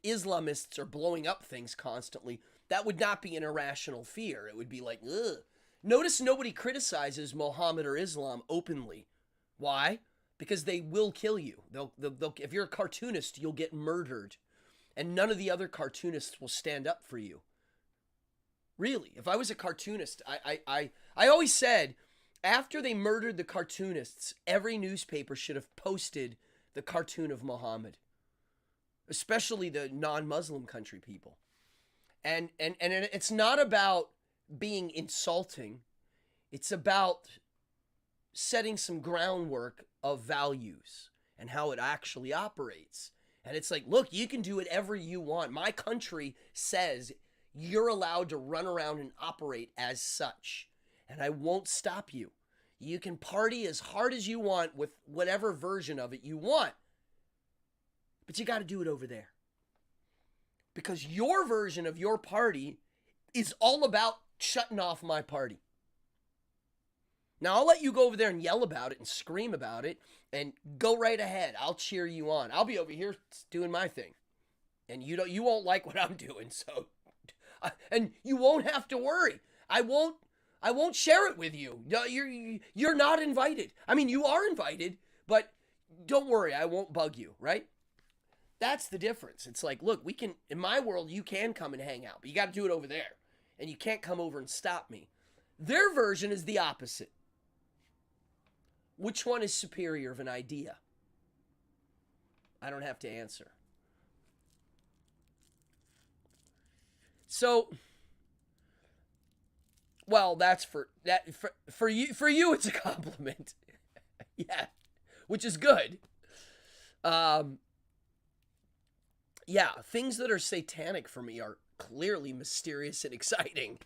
[SPEAKER 1] Islamists are blowing up things constantly. That would not be an irrational fear. It would be like, ugh. Notice nobody criticizes Mohammed or Islam openly. Why? Because they will kill you. They'll if you're a cartoonist, you'll get murdered. And none of the other cartoonists will stand up for you. Really. If I was a cartoonist, I always said after they murdered the cartoonists, every newspaper should have posted the cartoon of Muhammad, especially the non-Muslim country people. And it's not about being insulting. It's about setting some groundwork of values and how it actually operates. And it's like, look, you can do whatever you want. My country says you're allowed to run around and operate as such, and I won't stop you. You can party as hard as you want with whatever version of it you want, but you got to do it over there. Because your version of your party is all about shutting off my party. Now, I'll let you go over there and yell about it and scream about it and go right ahead. I'll cheer you on. I'll be over here doing my thing. And you won't like what I'm doing, so and you won't have to worry. I won't share it with you. You're not invited. I mean, you are invited, but don't worry, I won't bug you, right? That's the difference. It's like, look, we can, in my world, you can come and hang out, but you got to do it over there. And you can't come over and stop me. Their version is the opposite. Which one is superior of an idea? I don't have to answer. So, well, that's for you it's a compliment. Yeah, which is good. Yeah, things that are satanic for me are clearly mysterious and exciting.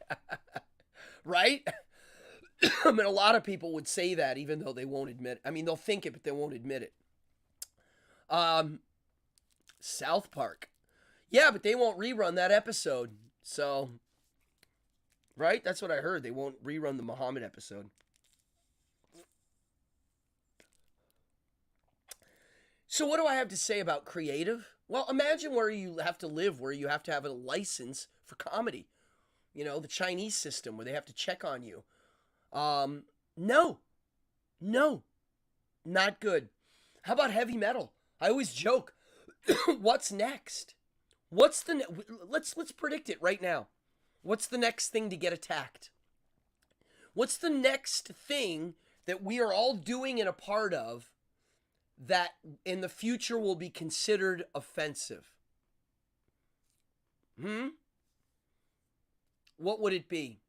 [SPEAKER 1] Right? I mean, a lot of people would say that even though they won't admit it. I mean, they'll think it, but they won't admit it. South Park. Yeah, but they won't rerun that episode. So, right? That's what I heard. They won't rerun the Muhammad episode. So what do I have to say about creative? Well, imagine where you have to live, where you have to have a license for comedy. You know, the Chinese system where they have to check on you. No, not good. How about heavy metal? I always joke, what's next? Let's predict it right now. What's the next thing to get attacked? What's the next thing that we are all doing and a part of that in the future will be considered offensive? What would it be?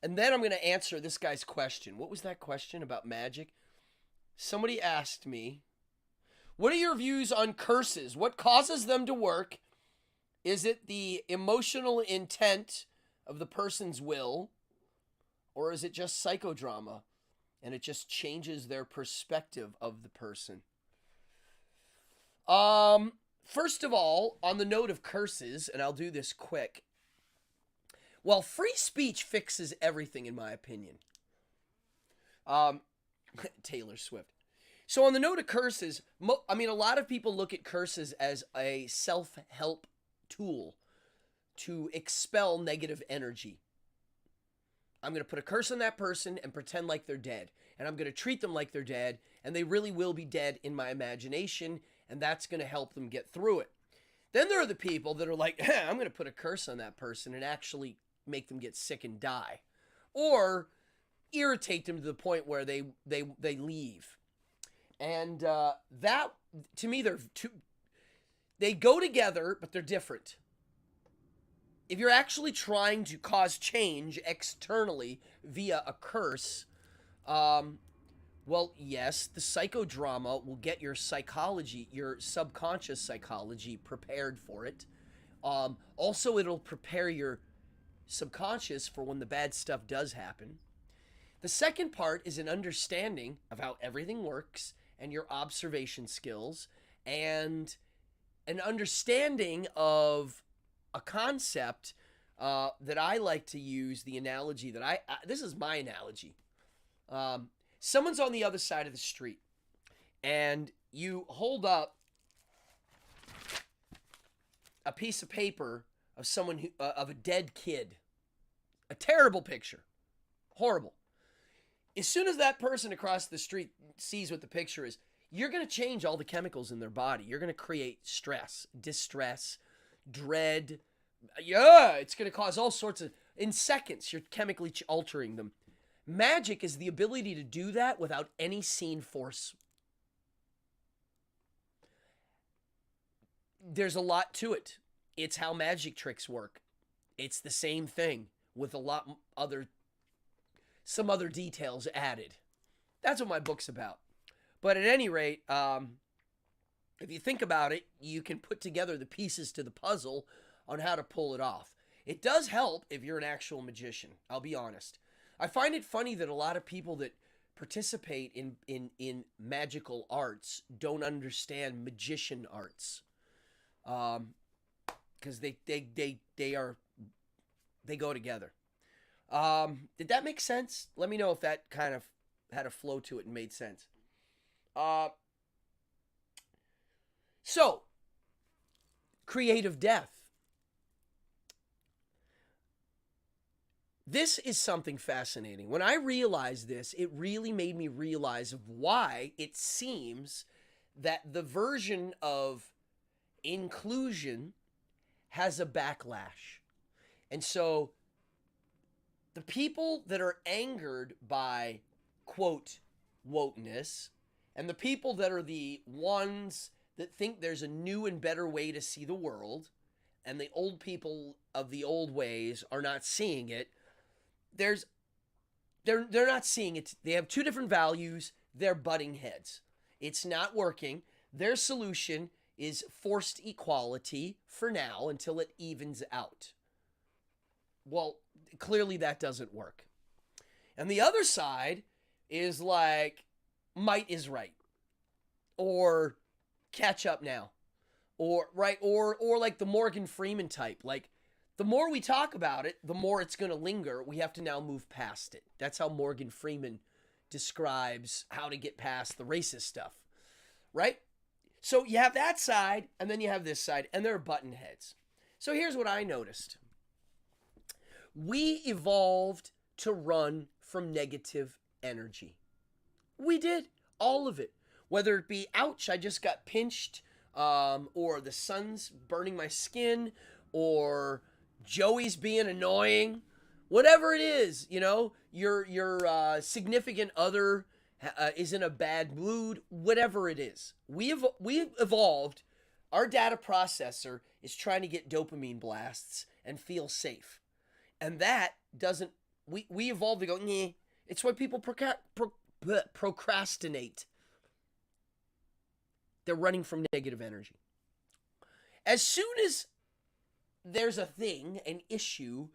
[SPEAKER 1] And then I'm going to answer this guy's question. What was that question about magic? Somebody asked me, what are your views on curses? What causes them to work? Is it the emotional intent of the person's will? Or is it just psychodrama? And it just changes their perspective of the person. First of all, on the note of curses, and I'll do this quick. Well, free speech fixes everything, in my opinion. Taylor Swift. So on the note of curses, a lot of people look at curses as a self-help tool to expel negative energy. I'm going to put a curse on that person and pretend like they're dead. And I'm going to treat them like they're dead, and they really will be dead in my imagination, and that's going to help them get through it. Then there are the people that are like, I'm going to put a curse on that person and actually make them get sick and die, or irritate them to the point where they leave. And that, to me, they go together, but they're different. If you're actually trying to cause change externally via a curse, well, yes, the psychodrama will get your psychology, your subconscious psychology, prepared for it. Also, it'll prepare your subconscious for when the bad stuff does happen. The second part is an understanding of how everything works and your observation skills, and an understanding of a concept that I like to use, the analogy that this is my analogy. Someone's on the other side of the street, and you hold up a piece of paper of someone of a dead kid. A terrible picture. Horrible. As soon as that person across the street sees what the picture is, you're going to change all the chemicals in their body. You're going to create stress, distress, dread. Yeah, it's going to cause all sorts of In seconds, you're chemically altering them. Magic is the ability to do that without any seen force. There's a lot to it. It's how magic tricks work. It's the same thing with some other details added. That's what my book's about. But at any rate, if you think about it, you can put together the pieces to the puzzle on how to pull it off. It does help if you're an actual magician, I'll be honest. I find it funny that a lot of people that participate in magical arts don't understand magician arts. Because they go together. Did that make sense? Let me know if that kind of had a flow to it and made sense. So, creative death. This is something fascinating. When I realized this, it really made me realize of why it seems that the version of inclusion has a backlash. And so the people that are angered by, quote, wokeness, and the people that are the ones that think there's a new and better way to see the world, and the old people of the old ways are not seeing it, they're not seeing it. They have two different values. They're butting heads. It's not working. Their solution is forced equality for now until it evens out. Well, clearly that doesn't work. And the other side is like, might is right. Or catch up now. Or right, or like the Morgan Freeman type. Like, the more we talk about it, the more it's going to linger. We have to now move past it. That's how Morgan Freeman describes how to get past the racist stuff. Right? So you have that side, and then you have this side, and they're button heads. So here's what I noticed. We evolved to run from negative energy. We did. All of it. Whether it be, ouch, I just got pinched, or the sun's burning my skin, or Joey's being annoying, whatever it is, you know, your significant other is in a bad mood, whatever it is. We've evolved. Our data processor is trying to get dopamine blasts and feel safe. And that doesn't, we evolved to go, nah. It's why people procrastinate. They're running from negative energy. As soon as there's a thing, an issue,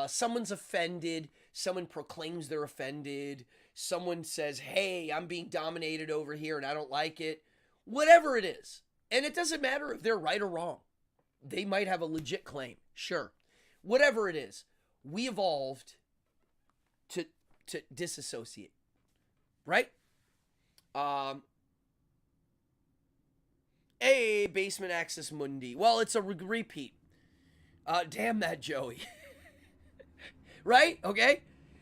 [SPEAKER 1] someone's offended, someone proclaims they're offended, someone says, hey, I'm being dominated over here and I don't like it, whatever it is. And it doesn't matter if they're right or wrong. They might have a legit claim, sure. Whatever it is, we evolved to disassociate, right? Hey, Basement Access Mundi. Well, it's a repeat. Damn that Joey. Right? Okay?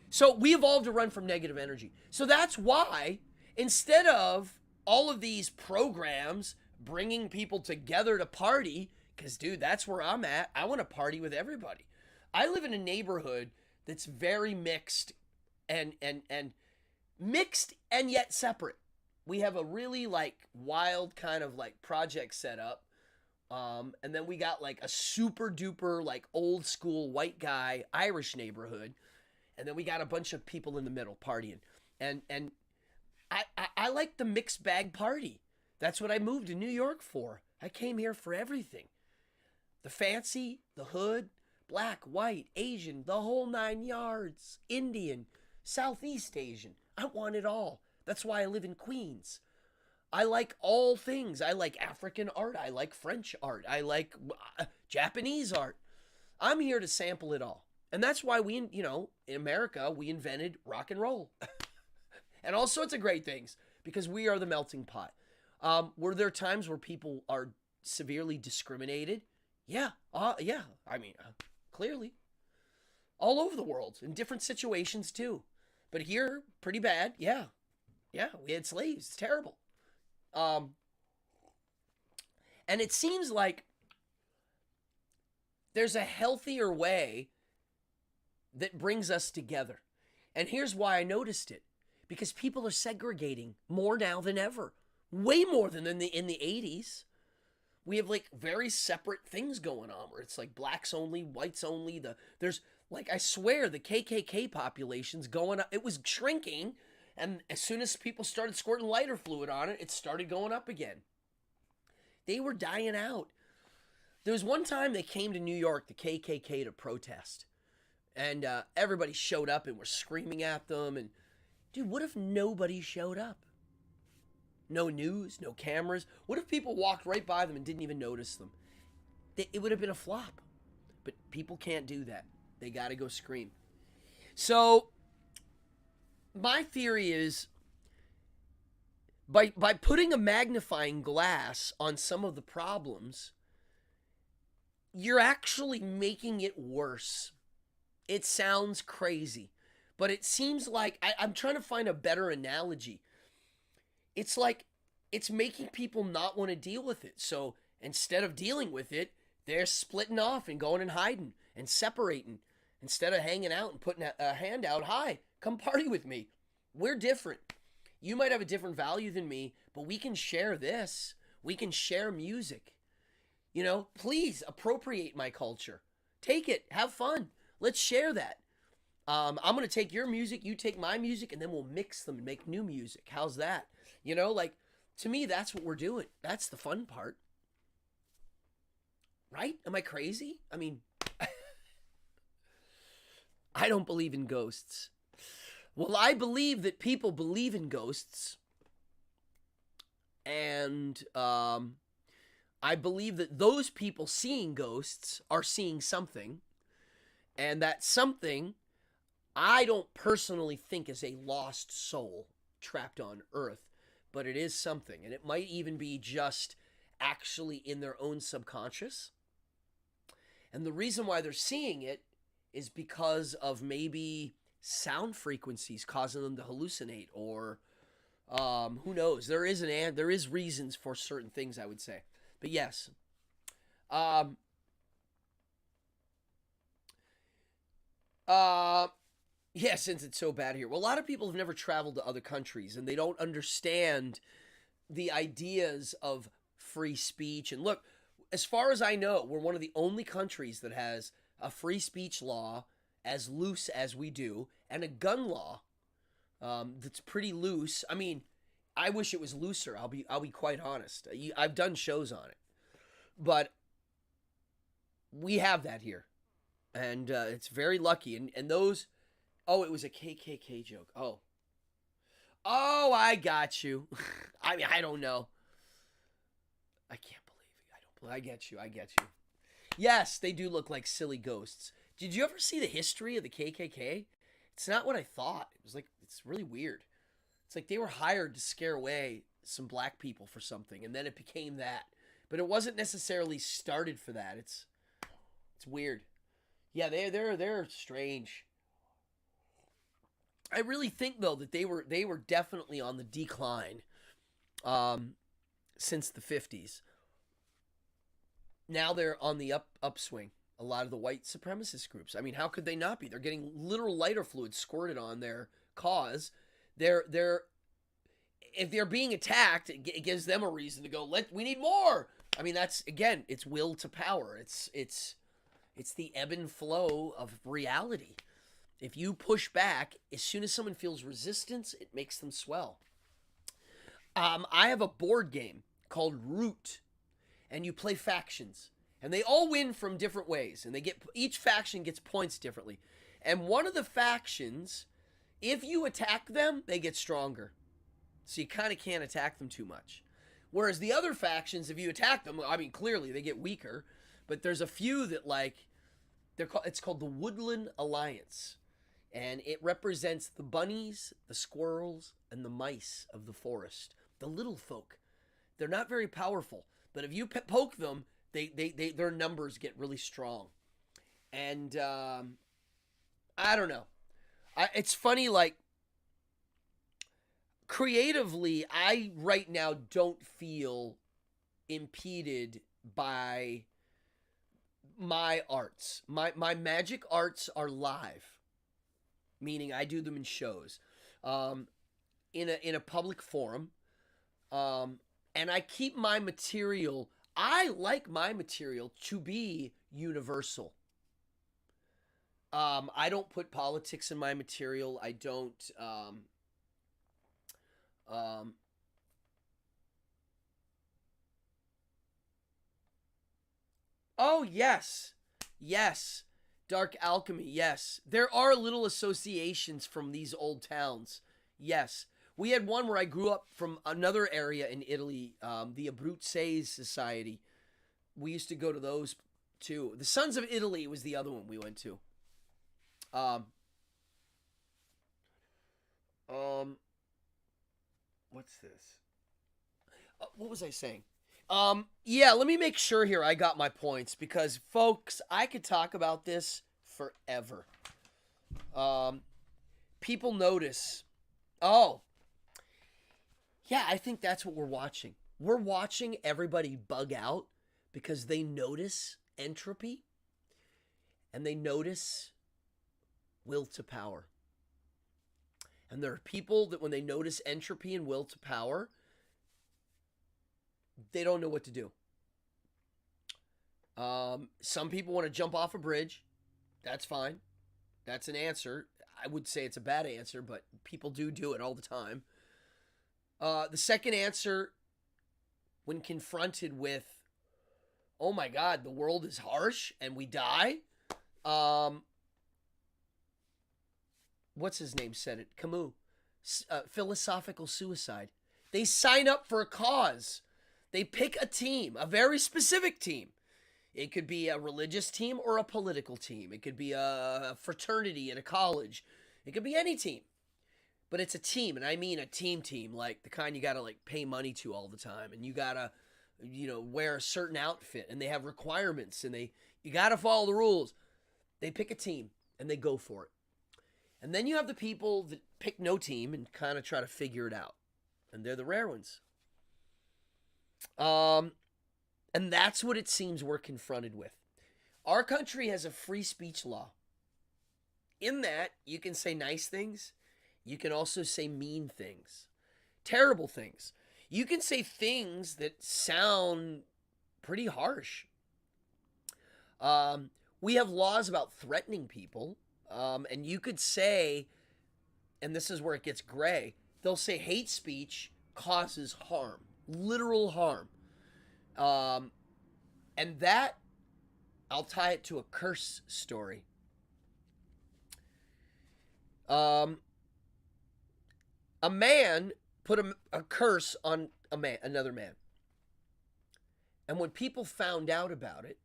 [SPEAKER 1] So we evolved to run from negative energy. So that's why, instead of all of these programs bringing people together to party, because, dude, that's where I'm at. I want to party with everybody. I live in a neighborhood that's very mixed and mixed and yet separate. We have a really like wild kind of like project set up. And then we got like a super duper like old school white guy Irish neighborhood. And then we got a bunch of people in the middle partying. And I like the mixed bag party. That's what I moved to New York for. I came here for everything. The fancy, the hood, black, white, Asian, the whole 9 yards, Indian, Southeast Asian. I want it all. That's why I live in Queens. I like all things. I like African art. I like French art. I like Japanese art. I'm here to sample it all. And that's why we, you know, in America, we invented rock and roll. And all sorts of great things. Because we are the melting pot. Were there times where people are severely discriminated? Yeah. Yeah. I mean, clearly. All over the world. In different situations, too. But here, pretty bad. Yeah. Yeah, we had slaves. It's terrible. And it seems like There's a healthier way that brings us together. And here's why I noticed it. Because people are segregating more now than ever. Way more than in the 80s. We have like very separate things going on where it's like blacks only, whites only. There's like, I swear the KKK population's going up. It was shrinking. And as soon as people started squirting lighter fluid on it, it started going up again. They were dying out. There was one time they came to New York, the KKK, to protest. And everybody showed up and were screaming at them. And dude, what if nobody showed up? No news, no cameras. What if people walked right by them and didn't even notice them? It would have been a flop. But people can't do that. They got to go scream. So my theory is by putting a magnifying glass on some of the problems, you're actually making it worse. It sounds crazy, but it seems like I'm trying to find a better analogy. It's like it's making people not want to deal with it. So instead of dealing with it, they're splitting off and going and hiding and separating instead of hanging out and putting a hand out. Hi, come party with me. We're different. You might have a different value than me, but we can share this. We can share music. You know, please appropriate my culture. Take it. Have fun. Let's share that. I'm going to take your music, you take my music, and then we'll mix them and make new music. How's that? You know, like, to me, that's what we're doing. That's the fun part. Right? Am I crazy? I mean, I don't believe in ghosts. Well, I believe that people believe in ghosts. And I believe that those people seeing ghosts are seeing something. And that something, I don't personally think is a lost soul trapped on Earth. But it is something. And it might even be just actually in their own subconscious. And the reason why they're seeing it is because of maybe sound frequencies causing them to hallucinate, or who knows? There is reasons for certain things, I would say. But yes, yeah, since it's so bad here. Well, a lot of people have never traveled to other countries, and they don't understand the ideas of free speech. And look, as far as I know, we're one of the only countries that has a free speech law as loose as we do, and a gun law that's pretty loose. I mean, I wish it was looser. I'll be quite honest. I've done shows on it, but we have that here, and it's very lucky. And those, oh, it was a KKK joke. Oh, I got you. I mean, I don't know. I can't believe it. I get you. Yes, they do look like silly ghosts. Did you ever see the history of the KKK? It's not what I thought. It's really weird. It's like they were hired to scare away some black people for something, and then it became that. But it wasn't necessarily started for that. It's weird. Yeah, they're strange. I really think though that they were definitely on the decline since the 50s. Now they're on the upswing. A lot of the white supremacist groups. I mean, how could they not be? They're getting literal lighter fluid squirted on their cause. If they're being attacked, it gives them a reason to go, we need more. I mean, that's, again, it's will to power. It's the ebb and flow of reality. If you push back, as soon as someone feels resistance, it makes them swell. I have a board game called Root, and you play factions. And they all win from different ways. And each faction gets points differently. And one of the factions, if you attack them, they get stronger. So you kind of can't attack them too much. Whereas the other factions, if you attack them, I mean, clearly they get weaker. But there's a few that it's called the Woodland Alliance. And it represents the bunnies, the squirrels, and the mice of the forest. The little folk. They're not very powerful. But if you poke them, their numbers get really strong. And I don't know. It's funny, like, creatively, I right now don't feel impeded by my arts. My magic arts are live, meaning I do them in shows, um, in a public forum, and I keep my material. I like my material to be universal. I don't put politics in my material. I don't. Um, oh yes, yes. Dark alchemy. Yes, there are little associations from these old towns. Yes, we had one where I grew up from another area in Italy, the Abruzese Society. We used to go to those too. The Sons of Italy was the other one we went to. Um, um, what's this? What was I saying? Yeah, let me make sure here I got my points because, folks, I could talk about this forever. Um, People notice. Oh, yeah, I think that's what we're watching. We're watching everybody bug out because they notice entropy and they notice will to power. And there are people that when they notice entropy and will to power, they don't know what to do. Some people want to jump off a bridge. That's fine. That's an answer. I would say it's a bad answer, but people do it all the time. The second answer, when confronted with, oh my God, the world is harsh and we die. What's his name said it? Camus. Philosophical suicide. They sign up for a cause. They pick a team, a very specific team. It could be a religious team or a political team. It could be a fraternity at a college. It could be any team. But it's a team, and I mean a team, like the kind you gotta like pay money to all the time, and you gotta, wear a certain outfit, and they have requirements, and you gotta follow the rules. They pick a team and they go for it. And then you have the people that pick no team and kind of try to figure it out. And they're the rare ones. And that's what it seems we're confronted with. Our country has a free speech law. In that, you can say nice things. You can also say mean things. Terrible things. You can say things that sound pretty harsh. We have laws about threatening people. And you could say, and this is where it gets gray, they'll say hate speech causes harm, literal harm. And that, I'll tie it to a curse story. A man put a curse on another man. And when people found out about it,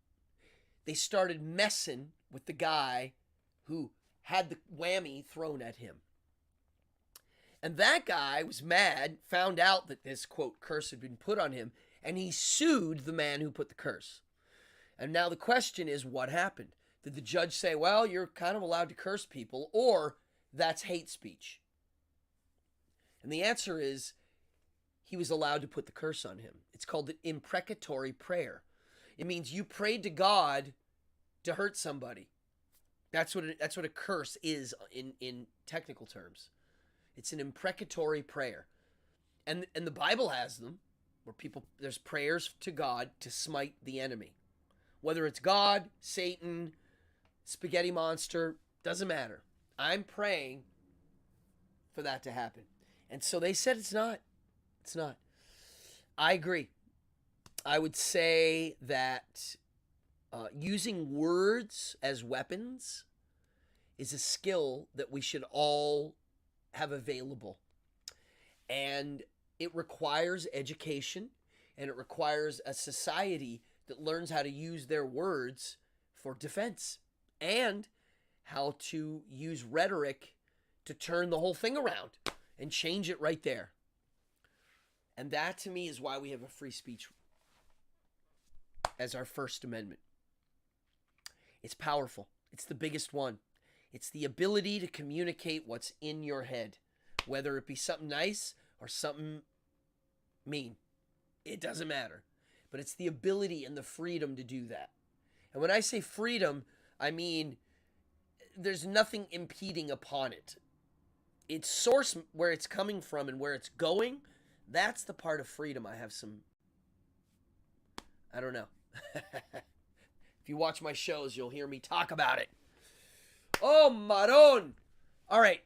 [SPEAKER 1] they started messing with the guy who had the whammy thrown at him. And that guy was mad, found out that this, quote, curse had been put on him, and he sued the man who put the curse. And now the question is, what happened? Did the judge say, well, you're kind of allowed to curse people, or that's hate speech? And the answer is, he was allowed to put the curse on him. It's called an imprecatory prayer. It means you prayed to God to hurt somebody. That's what a curse is in technical terms. It's an imprecatory prayer. And the Bible has them, where there's prayers to God to smite the enemy. Whether it's God, Satan, spaghetti monster, doesn't matter. I'm praying for that to happen. And so they said it's not. It's not. I agree. I would say that using words as weapons is a skill that we should all have available. And it requires education, and it requires a society that learns how to use their words for defense and how to use rhetoric to turn the whole thing around and change it right there. And that, to me, is why we have a free speech as our First Amendment. It's powerful. It's the biggest one. It's the ability to communicate what's in your head, whether it be something nice or something mean. It doesn't matter. But it's the ability and the freedom to do that. And when I say freedom, I mean there's nothing impeding upon it. Its source, where it's coming from and where it's going, that's the part of freedom I have some, I don't know. If you watch my shows, you'll hear me talk about it. Oh, Maron. All right.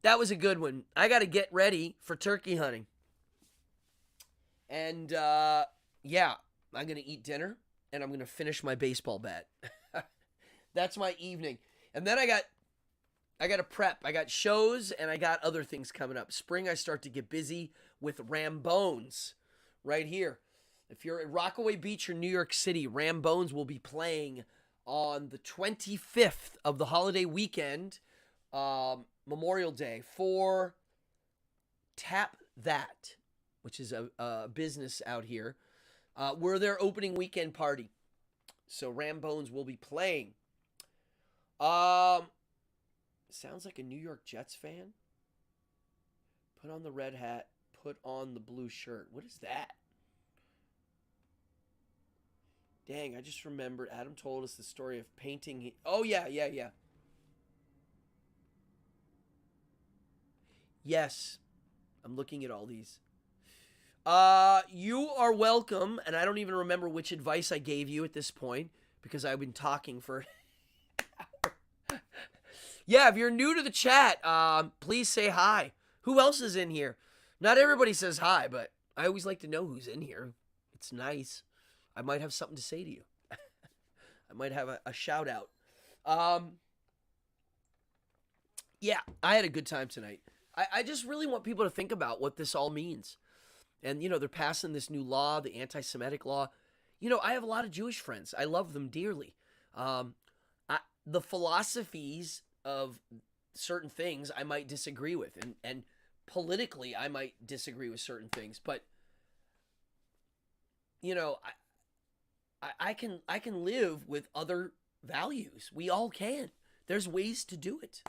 [SPEAKER 1] That was a good one. I got to get ready for turkey hunting. And, yeah, I'm going to eat dinner, and I'm going to finish my baseball bat. That's my evening. And then I got to prep. I got shows, and I got other things coming up. Spring, I start to get busy with Ramones right here. If you're at Rockaway Beach or New York City, Ramones will be playing on the 25th of the holiday weekend, Memorial Day, for Tap That, which is a business out here. We're their opening weekend party. So Ramones will be playing. Sounds like a New York Jets fan. Put on the red hat, put on the blue shirt. What is that? Dang, I just remembered Adam told us the story of painting. Oh, yeah. Yes. I'm looking at all these. You are welcome, and I don't even remember which advice I gave you at this point because I've been talking for an hour. Yeah, if you're new to the chat, please say hi. Who else is in here? Not everybody says hi, but I always like to know who's in here. It's nice. I might have something to say to you. I might have a shout out. Yeah, I had a good time tonight. I just really want people to think about what this all means. And, they're passing this new law, the anti-Semitic law. I have a lot of Jewish friends. I love them dearly. The philosophies of certain things I might disagree with. And politically, I might disagree with certain things. But, I can live with other values. We all can. There's ways to do it.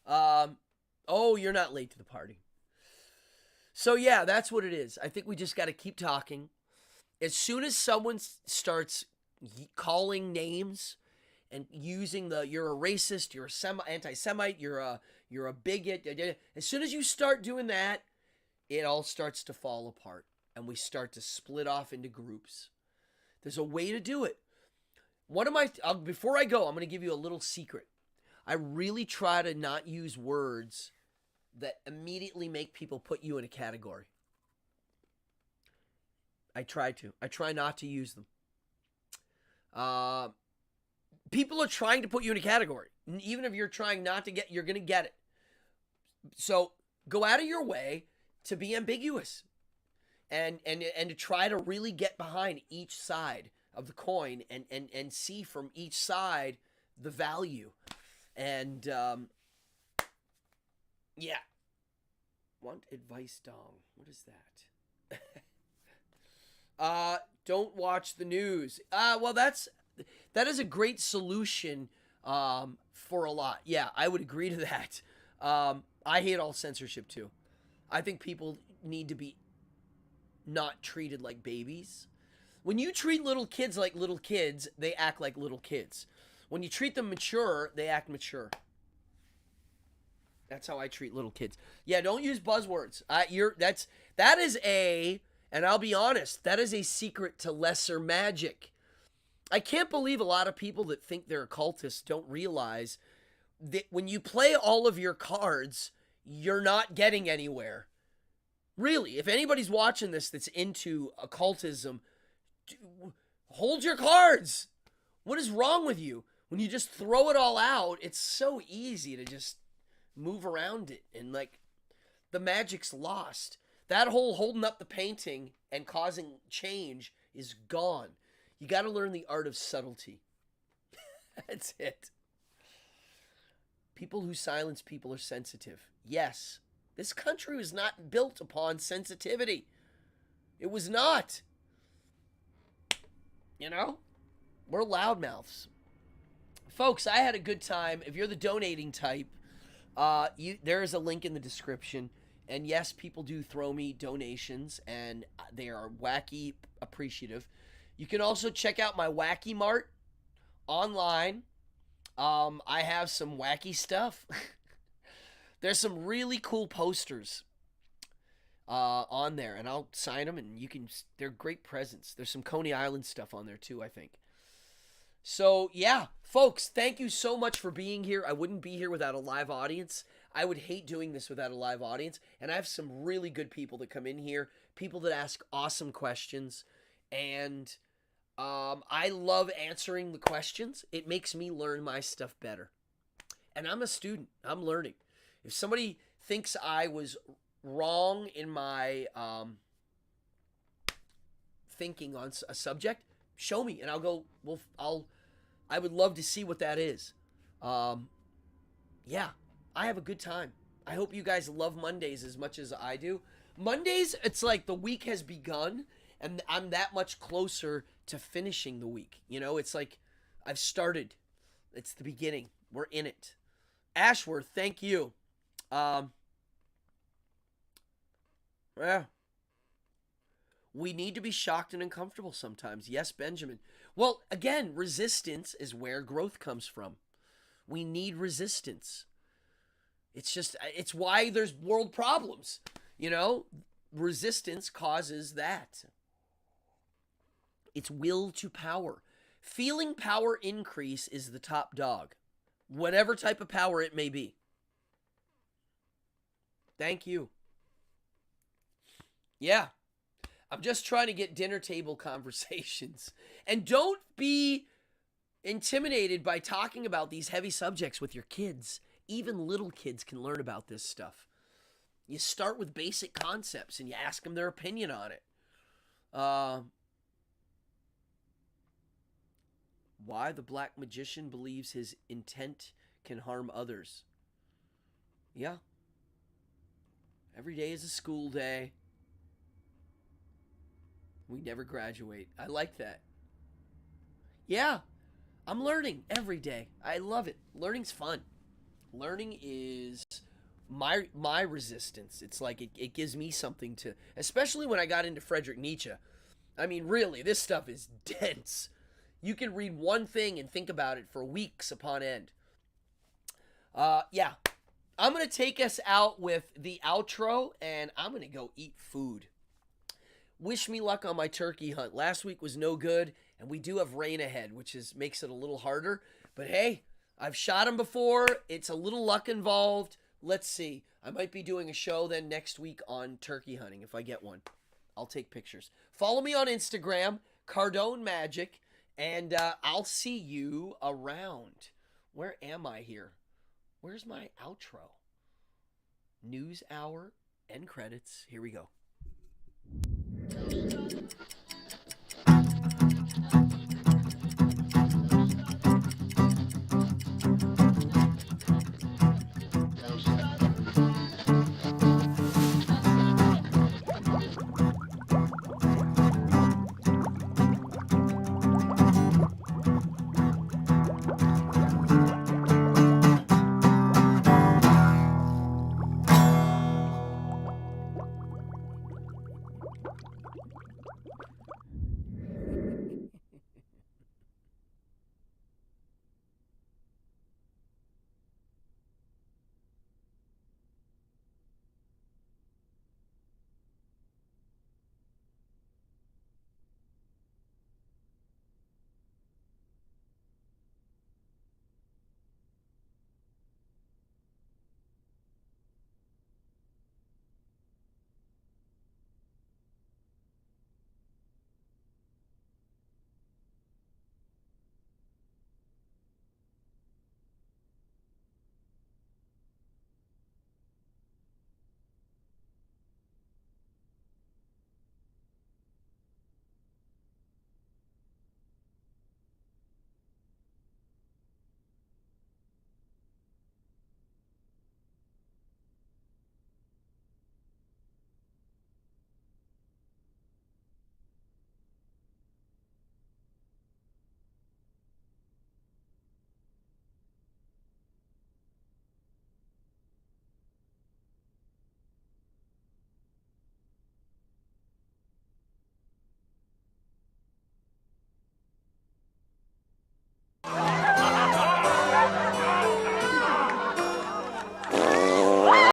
[SPEAKER 1] Oh, you're not late to the party. So yeah, that's what it is. I think we just got to keep talking. As soon as someone starts calling names and using you're a racist, you're a anti-Semite, you're a bigot. As soon as you start doing that, it all starts to fall apart and we start to split off into groups. There's a way to do it. Before I go, I'm going to give you a little secret. I really try to not use words that immediately make people put you in a category. I try not to use them. People are trying to put you in a category. Even if you're trying not to you're going to get it. So go out of your way to be ambiguous and to try to really get behind each side of the coin and see from each side the value. And, yeah. Want advice, Dong. What is that? Don't watch the news. Well, that is a great solution, for a lot. Yeah, I would agree to that. I hate all censorship too. I think people need to be not treated like babies. When you treat little kids like little kids, they act like little kids. When you treat them mature, they act mature. That's how I treat little kids. Yeah, don't use buzzwords. That is and I'll be honest, that is a secret to lesser magic. I can't believe a lot of people that think they're occultists don't realize that when you play all of your cards, you're not getting anywhere. Really, if anybody's watching this that's into occultism, hold your cards. What is wrong with you? When you just throw it all out, it's so easy to just move around it. And the magic's lost. That whole holding up the painting and causing change is gone. You got to learn the art of subtlety. That's it. People who silence people are sensitive. Yes. This country was not built upon sensitivity. It was not. We're loudmouths. Folks, I had a good time. If you're the donating type, there is a link in the description. And yes, people do throw me donations, and they are wacky appreciative. You can also check out my Wacky Mart online. I have some wacky stuff. There's some really cool posters on there, and I'll sign them, and you can. They're great presents. There's some Coney Island stuff on there too, I think. So yeah, folks, thank you so much for being here. I wouldn't be here without a live audience. I would hate doing this without a live audience, and I have some really good people that come in here, people that ask awesome questions, and I love answering the questions. It makes me learn my stuff better. And I'm a student. I'm learning. If somebody thinks I was wrong in my thinking on a subject, show me, and I'll go. Well, I would love to see what that is. Yeah, I have a good time. I hope you guys love Mondays as much as I do. Mondays, it's like the week has begun, and I'm that much closer to finishing the week. You know, it's like I've started. It's the beginning. We're in it. Ashworth, thank you. Yeah. We need to be shocked and uncomfortable sometimes. Yes, Benjamin. Well, again, resistance is where growth comes from. We need resistance. It's why there's world problems. You know, resistance causes that. It's will to power. Feeling power increase is the top dog. Whatever type of power it may be. Thank you. Yeah. I'm just trying to get dinner table conversations. And don't be intimidated by talking about these heavy subjects with your kids. Even little kids can learn about this stuff. You start with basic concepts and you ask them their opinion on it. Why the black magician believes his intent can harm others. Yeah. Every day is a school day. We never graduate. I like that. Yeah. I'm learning every day. I love it. Learning's fun. Learning is my resistance. It's like it gives me something to, especially when I got into Friedrich Nietzsche. I mean, really, this stuff is dense. You can read one thing and think about it for weeks upon end. Yeah. I'm going to take us out with the outro, and I'm going to go eat food. Wish me luck on my turkey hunt. Last week was no good, and we do have rain ahead, which makes it a little harder. But hey, I've shot them before. It's a little luck involved. Let's see. I might be doing a show then next week on turkey hunting if I get one. I'll take pictures. Follow me on Instagram, Cardone Magic, and I'll see you around. Where am I here? Where's my outro? News hour, end credits. Here we go.